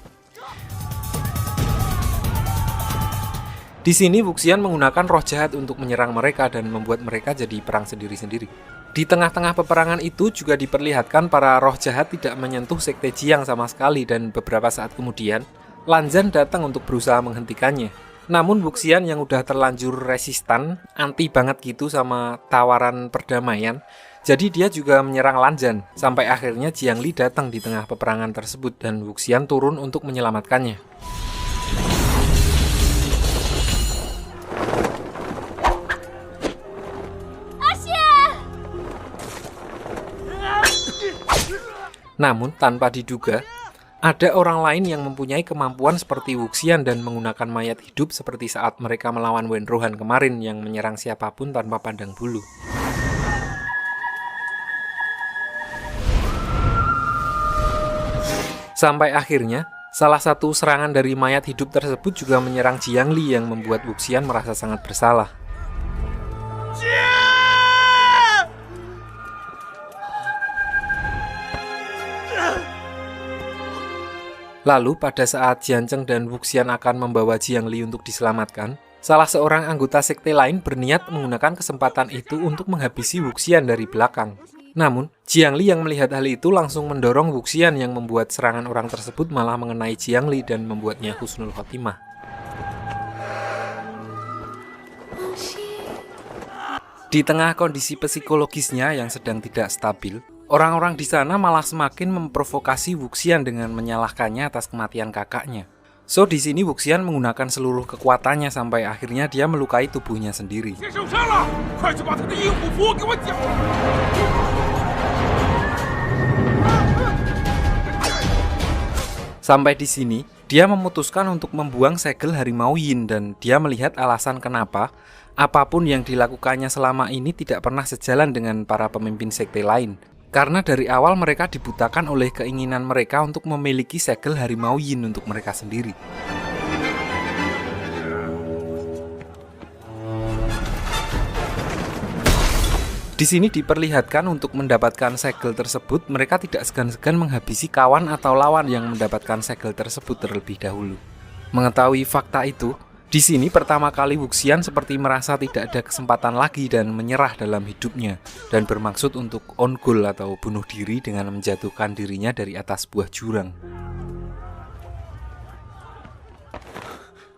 Di sini Wuxian menggunakan roh jahat untuk menyerang mereka dan membuat mereka jadi perang sendiri-sendiri. Di tengah-tengah peperangan itu juga diperlihatkan para roh jahat tidak menyentuh sekte Jiang sama sekali dan beberapa saat kemudian, Lanzan datang untuk berusaha menghentikannya. Namun Wuxian yang udah terlanjur resistan, anti banget gitu sama tawaran perdamaian, jadi dia juga menyerang Lanzan, sampai akhirnya Jiangli datang di tengah peperangan tersebut dan Wuxian turun untuk menyelamatkannya. Namun tanpa diduga, ada orang lain yang mempunyai kemampuan seperti Wuxian dan menggunakan mayat hidup seperti saat mereka melawan Wen Rohan kemarin yang menyerang siapapun tanpa pandang bulu. Sampai akhirnya, salah satu serangan dari mayat hidup tersebut juga menyerang Jiangli yang membuat Wuxian merasa sangat bersalah. Lalu pada saat Jianzheng dan Wuxian akan membawa Jiangli untuk diselamatkan, salah seorang anggota sekte lain berniat menggunakan kesempatan itu untuk menghabisi Wuxian dari belakang. Namun, Jiangli yang melihat hal itu langsung mendorong Wuxian yang membuat serangan orang tersebut malah mengenai Jiangli dan membuatnya husnul khotimah. Di tengah kondisi psikologisnya yang sedang tidak stabil, orang-orang di sana malah semakin memprovokasi Wuxian dengan menyalahkannya atas kematian kakaknya. So, di sini Wuxian menggunakan seluruh kekuatannya sampai akhirnya dia melukai tubuhnya sendiri. Sampai di sini, dia memutuskan untuk membuang segel harimau Yin dan dia melihat alasan kenapa apapun yang dilakukannya selama ini tidak pernah sejalan dengan para pemimpin sekte lain. Karena dari awal mereka dibutakan oleh keinginan mereka untuk memiliki segel harimau Yin untuk mereka sendiri. Di sini diperlihatkan untuk mendapatkan segel tersebut, mereka tidak segan-segan menghabisi kawan atau lawan yang mendapatkan segel tersebut terlebih dahulu. Mengetahui fakta itu, di sini pertama kali Wuxian seperti merasa tidak ada kesempatan lagi dan menyerah dalam hidupnya, dan bermaksud untuk on goal atau bunuh diri dengan menjatuhkan dirinya dari atas sebuah jurang.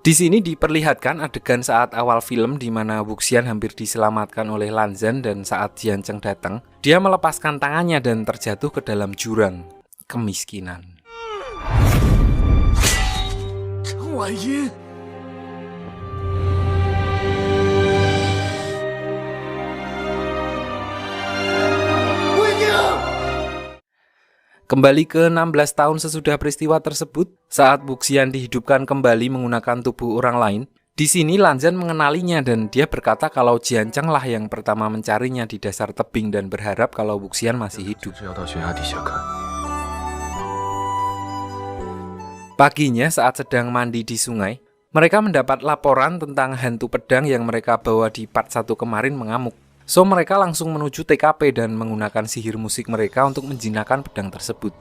Di sini diperlihatkan adegan saat awal film di mana Wuxian hampir diselamatkan oleh Lan Zhan, dan saat Jian Cheng datang, dia melepaskan tangannya dan terjatuh ke dalam jurang kemiskinan. Kembali ke 16 tahun sesudah peristiwa tersebut, saat Wuxian dihidupkan kembali menggunakan tubuh orang lain, di sini Lan Zhan mengenalinya dan dia berkata kalau Jian Cheng lah yang pertama mencarinya di dasar tebing dan berharap kalau Wuxian masih hidup. Paginya saat sedang mandi di sungai, mereka mendapat laporan tentang hantu pedang yang mereka bawa di part 1 kemarin mengamuk. So mereka langsung menuju TKP dan menggunakan sihir musik mereka untuk menjinakkan pedang tersebut.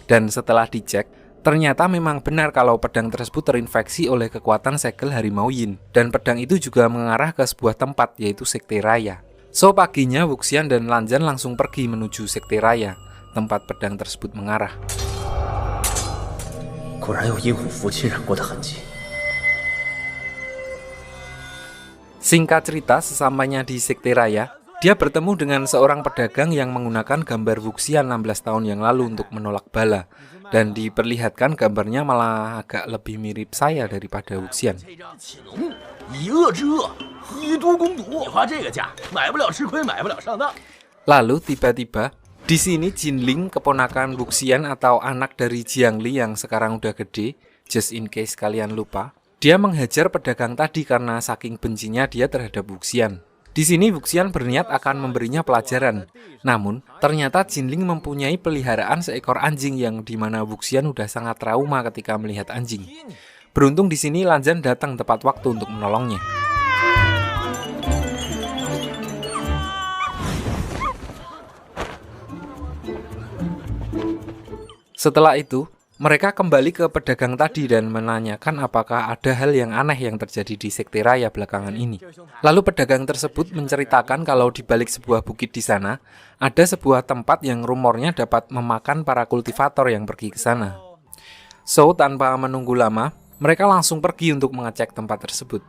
Dan setelah dicek, ternyata memang benar kalau pedang tersebut terinfeksi oleh kekuatan segel harimau yin. Dan pedang itu juga mengarah ke sebuah tempat, yaitu Sekte Raya. So paginya Wuxian dan Lan Zhan langsung pergi menuju Sekte Raya, tempat pedang tersebut mengarah. Singkat cerita, sesampainya di Sekte Raya, dia bertemu dengan seorang pedagang yang menggunakan gambar Wuxian 16 tahun yang lalu untuk menolak bala. Dan diperlihatkan gambarnya malah agak lebih mirip saya daripada Wuxian. Lalu tiba-tiba, di sini Jinling, keponakan Wuxian atau anak dari Jiangli yang sekarang udah gede, just in case kalian lupa, dia menghajar pedagang tadi karena saking bencinya dia terhadap Wuxian. Di sini Wuxian berniat akan memberinya pelajaran. Namun, ternyata Jinling mempunyai peliharaan seekor anjing yang dimana Wuxian udah sangat trauma ketika melihat anjing. Beruntung di sini Lan Zhan datang tepat waktu untuk menolongnya. Setelah itu, mereka kembali ke pedagang tadi dan menanyakan apakah ada hal yang aneh yang terjadi di Sekte Raya belakangan ini. Lalu pedagang tersebut menceritakan kalau di balik sebuah bukit di sana, ada sebuah tempat yang rumornya dapat memakan para kultivator yang pergi ke sana. So, tanpa menunggu lama, mereka langsung pergi untuk mengecek tempat tersebut.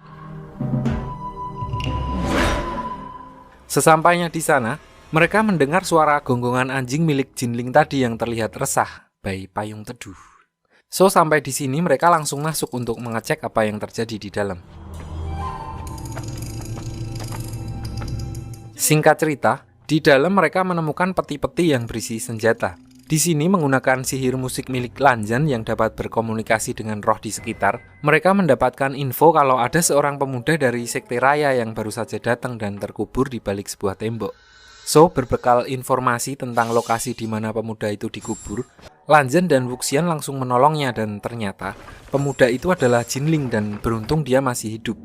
Sesampainya di sana, mereka mendengar suara gonggongan anjing milik Jinling tadi yang terlihat resah by payung teduh. So sampai di sini mereka langsung masuk untuk mengecek apa yang terjadi di dalam. Singkat cerita, di dalam mereka menemukan peti-peti yang berisi senjata. Di sini menggunakan sihir musik milik Lan Zhan yang dapat berkomunikasi dengan roh di sekitar, mereka mendapatkan info kalau ada seorang pemuda dari Sekte Raya yang baru saja datang dan terkubur di balik sebuah tembok. So, berbekal informasi tentang lokasi di mana pemuda itu dikubur, Lan Zhan dan Wuxian langsung menolongnya dan ternyata pemuda itu adalah Jinling dan beruntung dia masih hidup.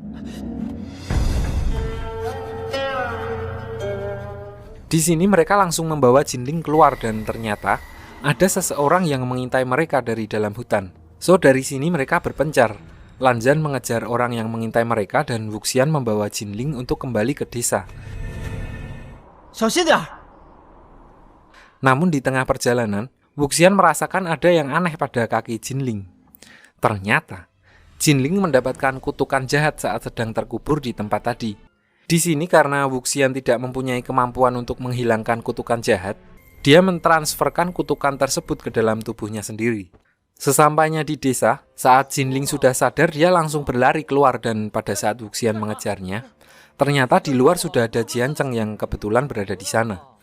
Di sini mereka langsung membawa Jinling keluar dan ternyata ada seseorang yang mengintai mereka dari dalam hutan. So, dari sini mereka berpencar. Lan Zhan mengejar orang yang mengintai mereka dan Wuxian membawa Jinling untuk kembali ke desa. Namun di tengah perjalanan, Wuxian merasakan ada yang aneh pada kaki Jinling. Ternyata, Jinling mendapatkan kutukan jahat saat sedang terkubur di tempat tadi. Di sini karena Wuxian tidak mempunyai kemampuan untuk menghilangkan kutukan jahat, dia mentransferkan kutukan tersebut ke dalam tubuhnya sendiri. Sesampainya di desa, saat Jinling sudah sadar, dia langsung berlari keluar dan pada saat Wuxian mengejarnya, ternyata di luar sudah ada Jian Cheng yang kebetulan berada di sana.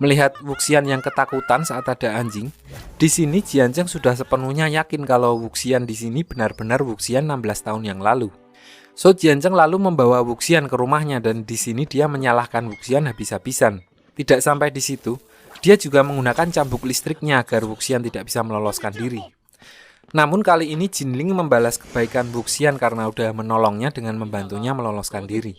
Melihat Wuxian yang ketakutan saat ada anjing, di sini Jian Cheng sudah sepenuhnya yakin kalau Wuxian di sini benar-benar Wuxian 16 tahun yang lalu. So Jian Cheng lalu membawa Wuxian ke rumahnya dan di sini dia menyalahkan Wuxian habis-habisan. Tidak sampai di situ, dia juga menggunakan cambuk listriknya agar Wuxian tidak bisa meloloskan diri. Namun kali ini Jinling membalas kebaikan Wuxian karena udah menolongnya dengan membantunya meloloskan diri.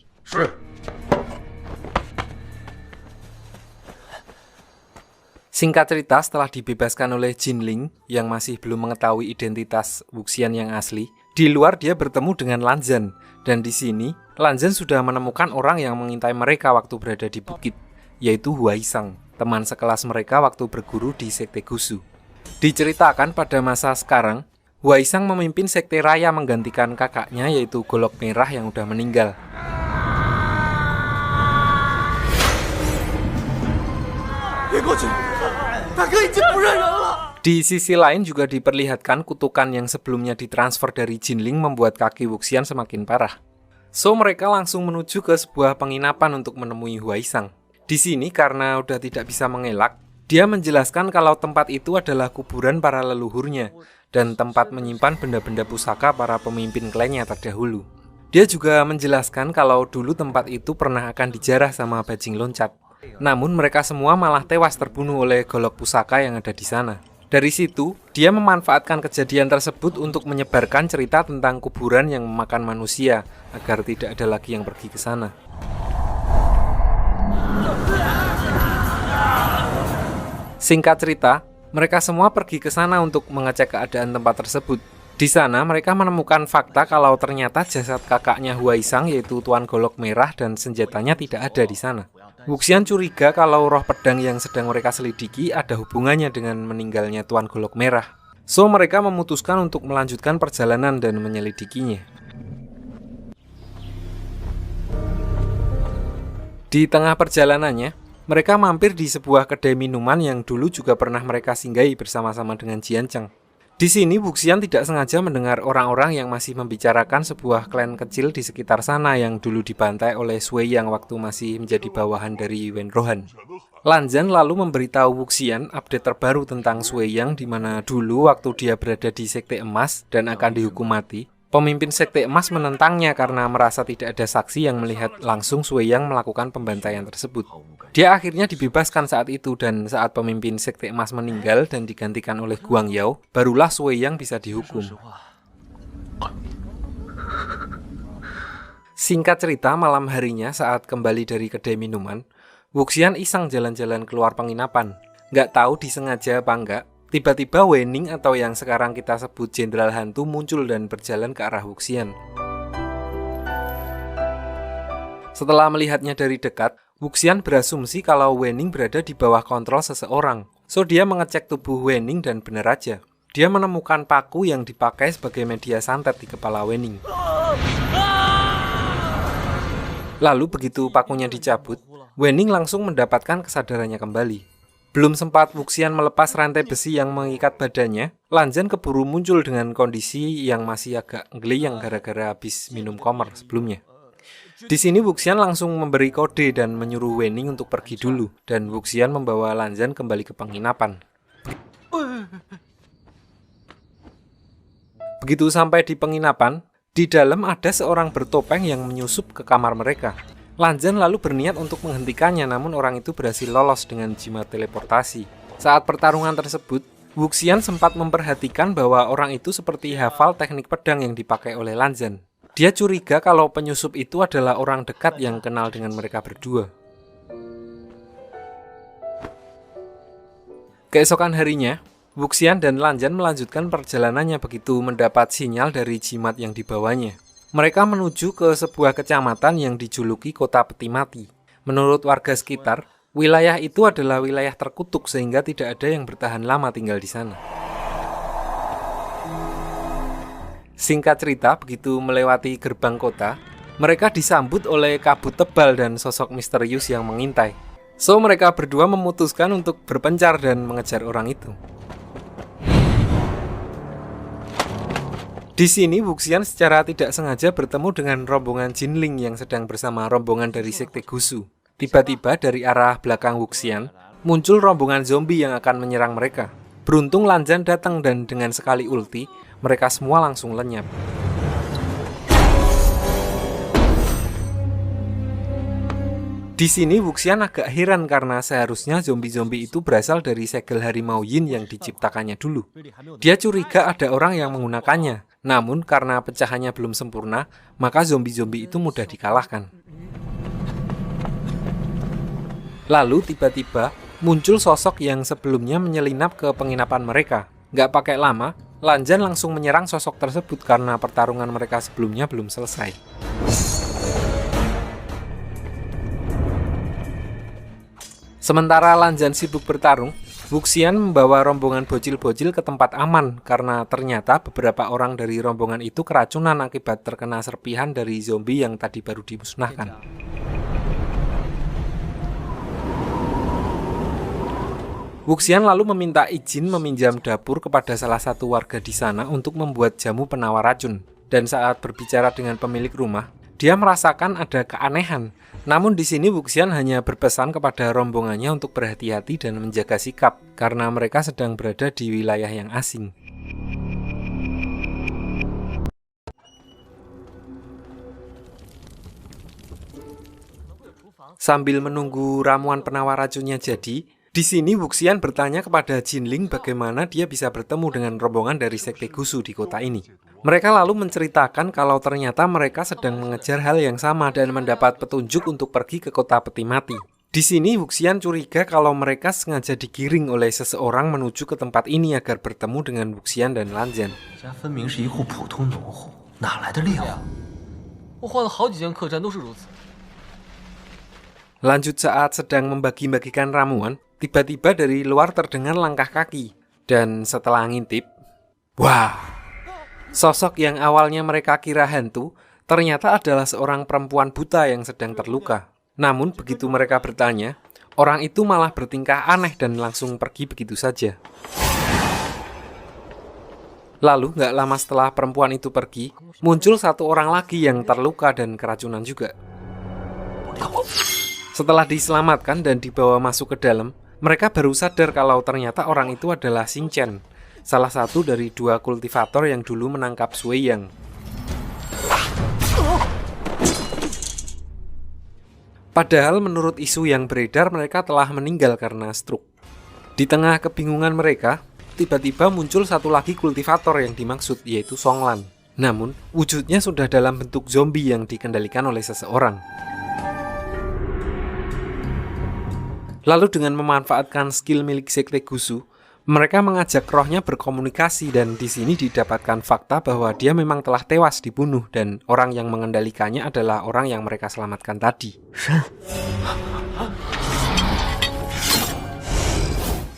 Singkat cerita, setelah dibebaskan oleh Jinling yang masih belum mengetahui identitas Wuxian yang asli, di luar dia bertemu dengan Lanzan, dan di sini Lanzan sudah menemukan orang yang mengintai mereka waktu berada di bukit, yaitu Huaisang, teman sekelas mereka waktu berguru di Sekte Gusu. Diceritakan pada masa sekarang, Huaisang memimpin Sekte Raya menggantikan kakaknya yaitu Golok Merah yang udah meninggal. Di sisi lain juga diperlihatkan kutukan yang sebelumnya ditransfer dari Jinling membuat kaki Wuxian semakin parah. So mereka langsung menuju ke sebuah penginapan untuk menemui Huaisang. Di sini karena udah tidak bisa mengelak, dia menjelaskan kalau tempat itu adalah kuburan para leluhurnya dan tempat menyimpan benda-benda pusaka para pemimpin klannya terdahulu. Dia juga menjelaskan kalau dulu tempat itu pernah akan dijarah sama bajing loncat. Namun mereka semua malah tewas terbunuh oleh golok pusaka yang ada di sana. Dari situ, dia memanfaatkan kejadian tersebut untuk menyebarkan cerita tentang kuburan yang memakan manusia agar tidak ada lagi yang pergi ke sana. Singkat cerita, mereka semua pergi ke sana untuk mengecek keadaan tempat tersebut. Di sana mereka menemukan fakta kalau ternyata jasad kakaknya Huaisang yaitu Tuan Golok Merah dan senjatanya tidak ada di sana. Wuxian curiga kalau roh pedang yang sedang mereka selidiki ada hubungannya dengan meninggalnya Tuan Golok Merah. So mereka memutuskan untuk melanjutkan perjalanan dan menyelidikinya. Di tengah perjalanannya, mereka mampir di sebuah kedai minuman yang dulu juga pernah mereka singgahi bersama-sama dengan Jiancheng. Di sini Wuxian tidak sengaja mendengar orang-orang yang masih membicarakan sebuah klan kecil di sekitar sana yang dulu dibantai oleh Sui yang waktu masih menjadi bawahan dari Wenrohan. Lanzan lalu memberitahu Wuxian update terbaru tentang Sui Yang di mana dulu waktu dia berada di Sekte Emas dan akan dihukum mati, pemimpin Sekte Emas menentangnya karena merasa tidak ada saksi yang melihat langsung Sui Yang melakukan pembantaian tersebut. Dia akhirnya dibebaskan saat itu dan saat pemimpin Sekte Emas meninggal dan digantikan oleh Guang Yao, barulah Sui Yang bisa dihukum. Singkat cerita, malam harinya saat kembali dari kedai minuman, Wuxian iseng jalan-jalan keluar penginapan. Nggak tahu disengaja apa enggak, tiba-tiba Wenning atau yang sekarang kita sebut Jenderal Hantu muncul dan berjalan ke arah Wuxian. Setelah melihatnya dari dekat, Wuxian berasumsi kalau Wenning berada di bawah kontrol seseorang. So dia mengecek tubuh Wenning dan benar aja. Dia menemukan paku yang dipakai sebagai media santet di kepala Wenning. Lalu begitu pakunya dicabut, Wenning langsung mendapatkan kesadarannya kembali. Belum sempat Wuxian melepas rantai besi yang mengikat badannya, Lanzan keburu muncul dengan kondisi yang masih agak geleyang gara-gara habis minum komer sebelumnya. Di sini Wuxian langsung memberi kode dan menyuruh Wenning untuk pergi dulu, dan Wuxian membawa Lanzan kembali ke penginapan. Begitu sampai di penginapan, di dalam ada seorang bertopeng yang menyusup ke kamar mereka. Lanzan lalu berniat untuk menghentikannya, namun orang itu berhasil lolos dengan jimat teleportasi. Saat pertarungan tersebut, Wuxian sempat memperhatikan bahwa orang itu seperti hafal teknik pedang yang dipakai oleh Lanzan. Dia curiga kalau penyusup itu adalah orang dekat yang kenal dengan mereka berdua. Keesokan harinya, Wuxian dan Lanzan melanjutkan perjalanannya begitu mendapat sinyal dari jimat yang dibawanya. Mereka menuju ke sebuah kecamatan yang dijuluki Kota Peti Mati. Menurut warga sekitar, wilayah itu adalah wilayah terkutuk sehingga tidak ada yang bertahan lama tinggal di sana. Singkat cerita, begitu melewati gerbang kota, mereka disambut oleh kabut tebal dan sosok misterius yang mengintai. So mereka berdua memutuskan untuk berpencar dan mengejar orang itu. Di sini Wuxian secara tidak sengaja bertemu dengan rombongan Jinling yang sedang bersama rombongan dari Sekte Gusu. Tiba-tiba dari arah belakang Wuxian muncul rombongan zombie yang akan menyerang mereka. Beruntung Lanzan datang dan dengan sekali ulti, mereka semua langsung lenyap. Di sini Wuxian agak heran karena seharusnya zombie-zombie itu berasal dari segel harimau yin yang diciptakannya dulu. Dia curiga ada orang yang menggunakannya, namun karena pecahannya belum sempurna, maka zombie-zombie itu mudah dikalahkan. Lalu tiba-tiba muncul sosok yang sebelumnya menyelinap ke penginapan mereka. Nggak pakai lama, Lanjan langsung menyerang sosok tersebut karena pertarungan mereka sebelumnya belum selesai. Sementara Lanjan sibuk bertarung, Wuxian membawa rombongan bocil-bocil ke tempat aman karena ternyata beberapa orang dari rombongan itu keracunan akibat terkena serpihan dari zombie yang tadi baru dimusnahkan. Wuxian lalu meminta izin meminjam dapur kepada salah satu warga di sana untuk membuat jamu penawar racun. Dan saat berbicara dengan pemilik rumah, dia merasakan ada keanehan. Namun di sini Wuxian hanya berpesan kepada rombongannya untuk berhati-hati dan menjaga sikap, karena mereka sedang berada di wilayah yang asing. Sambil menunggu ramuan penawar racunnya jadi, di sini Wuxian bertanya kepada Jinling bagaimana dia bisa bertemu dengan rombongan dari Sekte Gusu di kota ini. Mereka lalu menceritakan kalau ternyata mereka sedang mengejar hal yang sama dan mendapat petunjuk untuk pergi ke kota peti mati. Di sini Wuxian curiga kalau mereka sengaja digiring oleh seseorang menuju ke tempat ini agar bertemu dengan Wuxian dan Lanjan. Lanjut saat sedang membagi-bagikan ramuan, tiba-tiba dari luar terdengar langkah kaki. Dan setelah ngintip, wah! Sosok yang awalnya mereka kira hantu, ternyata adalah seorang perempuan buta yang sedang terluka. Namun begitu mereka bertanya, orang itu malah bertingkah aneh dan langsung pergi begitu saja. Lalu gak lama setelah perempuan itu pergi, muncul satu orang lagi yang terluka dan keracunan juga. Setelah diselamatkan dan dibawa masuk ke dalam, mereka baru sadar kalau ternyata orang itu adalah Xing Chen, salah satu dari dua kultivator yang dulu menangkap Sui Yang. Padahal menurut isu yang beredar mereka telah meninggal karena stroke. Di tengah kebingungan mereka, tiba-tiba muncul satu lagi kultivator yang dimaksud, yaitu Songlan. Namun, wujudnya sudah dalam bentuk zombie yang dikendalikan oleh seseorang. Lalu dengan memanfaatkan skill milik Sekte Gusu, mereka mengajak rohnya berkomunikasi dan di sini didapatkan fakta bahwa dia memang telah tewas dibunuh dan orang yang mengendalikannya adalah orang yang mereka selamatkan tadi.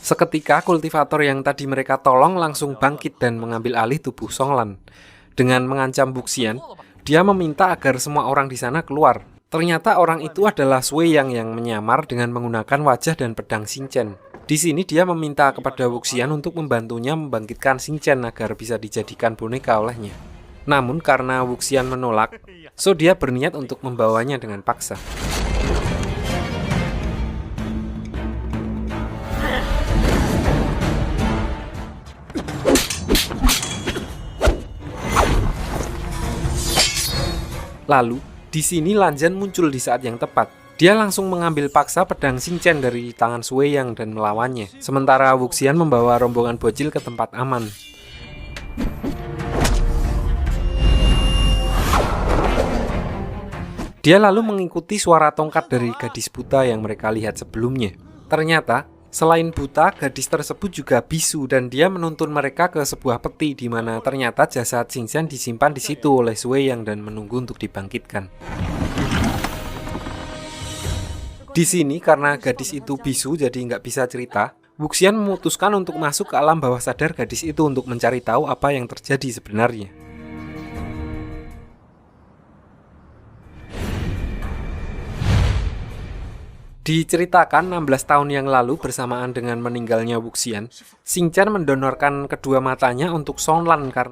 Seketika kultivator yang tadi mereka tolong langsung bangkit dan mengambil alih tubuh Songlan. Dengan mengancam Wuxian, dia meminta agar semua orang di sana keluar. Ternyata orang itu adalah Sui Yang menyamar dengan menggunakan wajah dan pedang Xing Chen. Di sini dia meminta kepada Wuxian untuk membantunya membangkitkan Xing Chen agar bisa dijadikan boneka olehnya. Namun karena Wuxian menolak, so dia berniat untuk membawanya dengan paksa. Lalu, di sini Lanjan muncul di saat yang tepat. Dia langsung mengambil paksa pedang Xing Chen dari tangan Sui Yang dan melawannya. Sementara Wuxian membawa rombongan bocil ke tempat aman. Dia lalu mengikuti suara tongkat dari gadis buta yang mereka lihat sebelumnya. Ternyata, selain buta, gadis tersebut juga bisu dan dia menuntun mereka ke sebuah peti di mana ternyata jasad Xing Chen disimpan di situ oleh Sui Yang dan menunggu untuk dibangkitkan. Di sini karena gadis itu bisu jadi nggak bisa cerita, Wuxian memutuskan untuk masuk ke alam bawah sadar gadis itu untuk mencari tahu apa yang terjadi sebenarnya. Diceritakan 16 tahun yang lalu bersamaan dengan meninggalnya Wuxian, Xing Chen mendonorkan kedua matanya untuk Songlan karena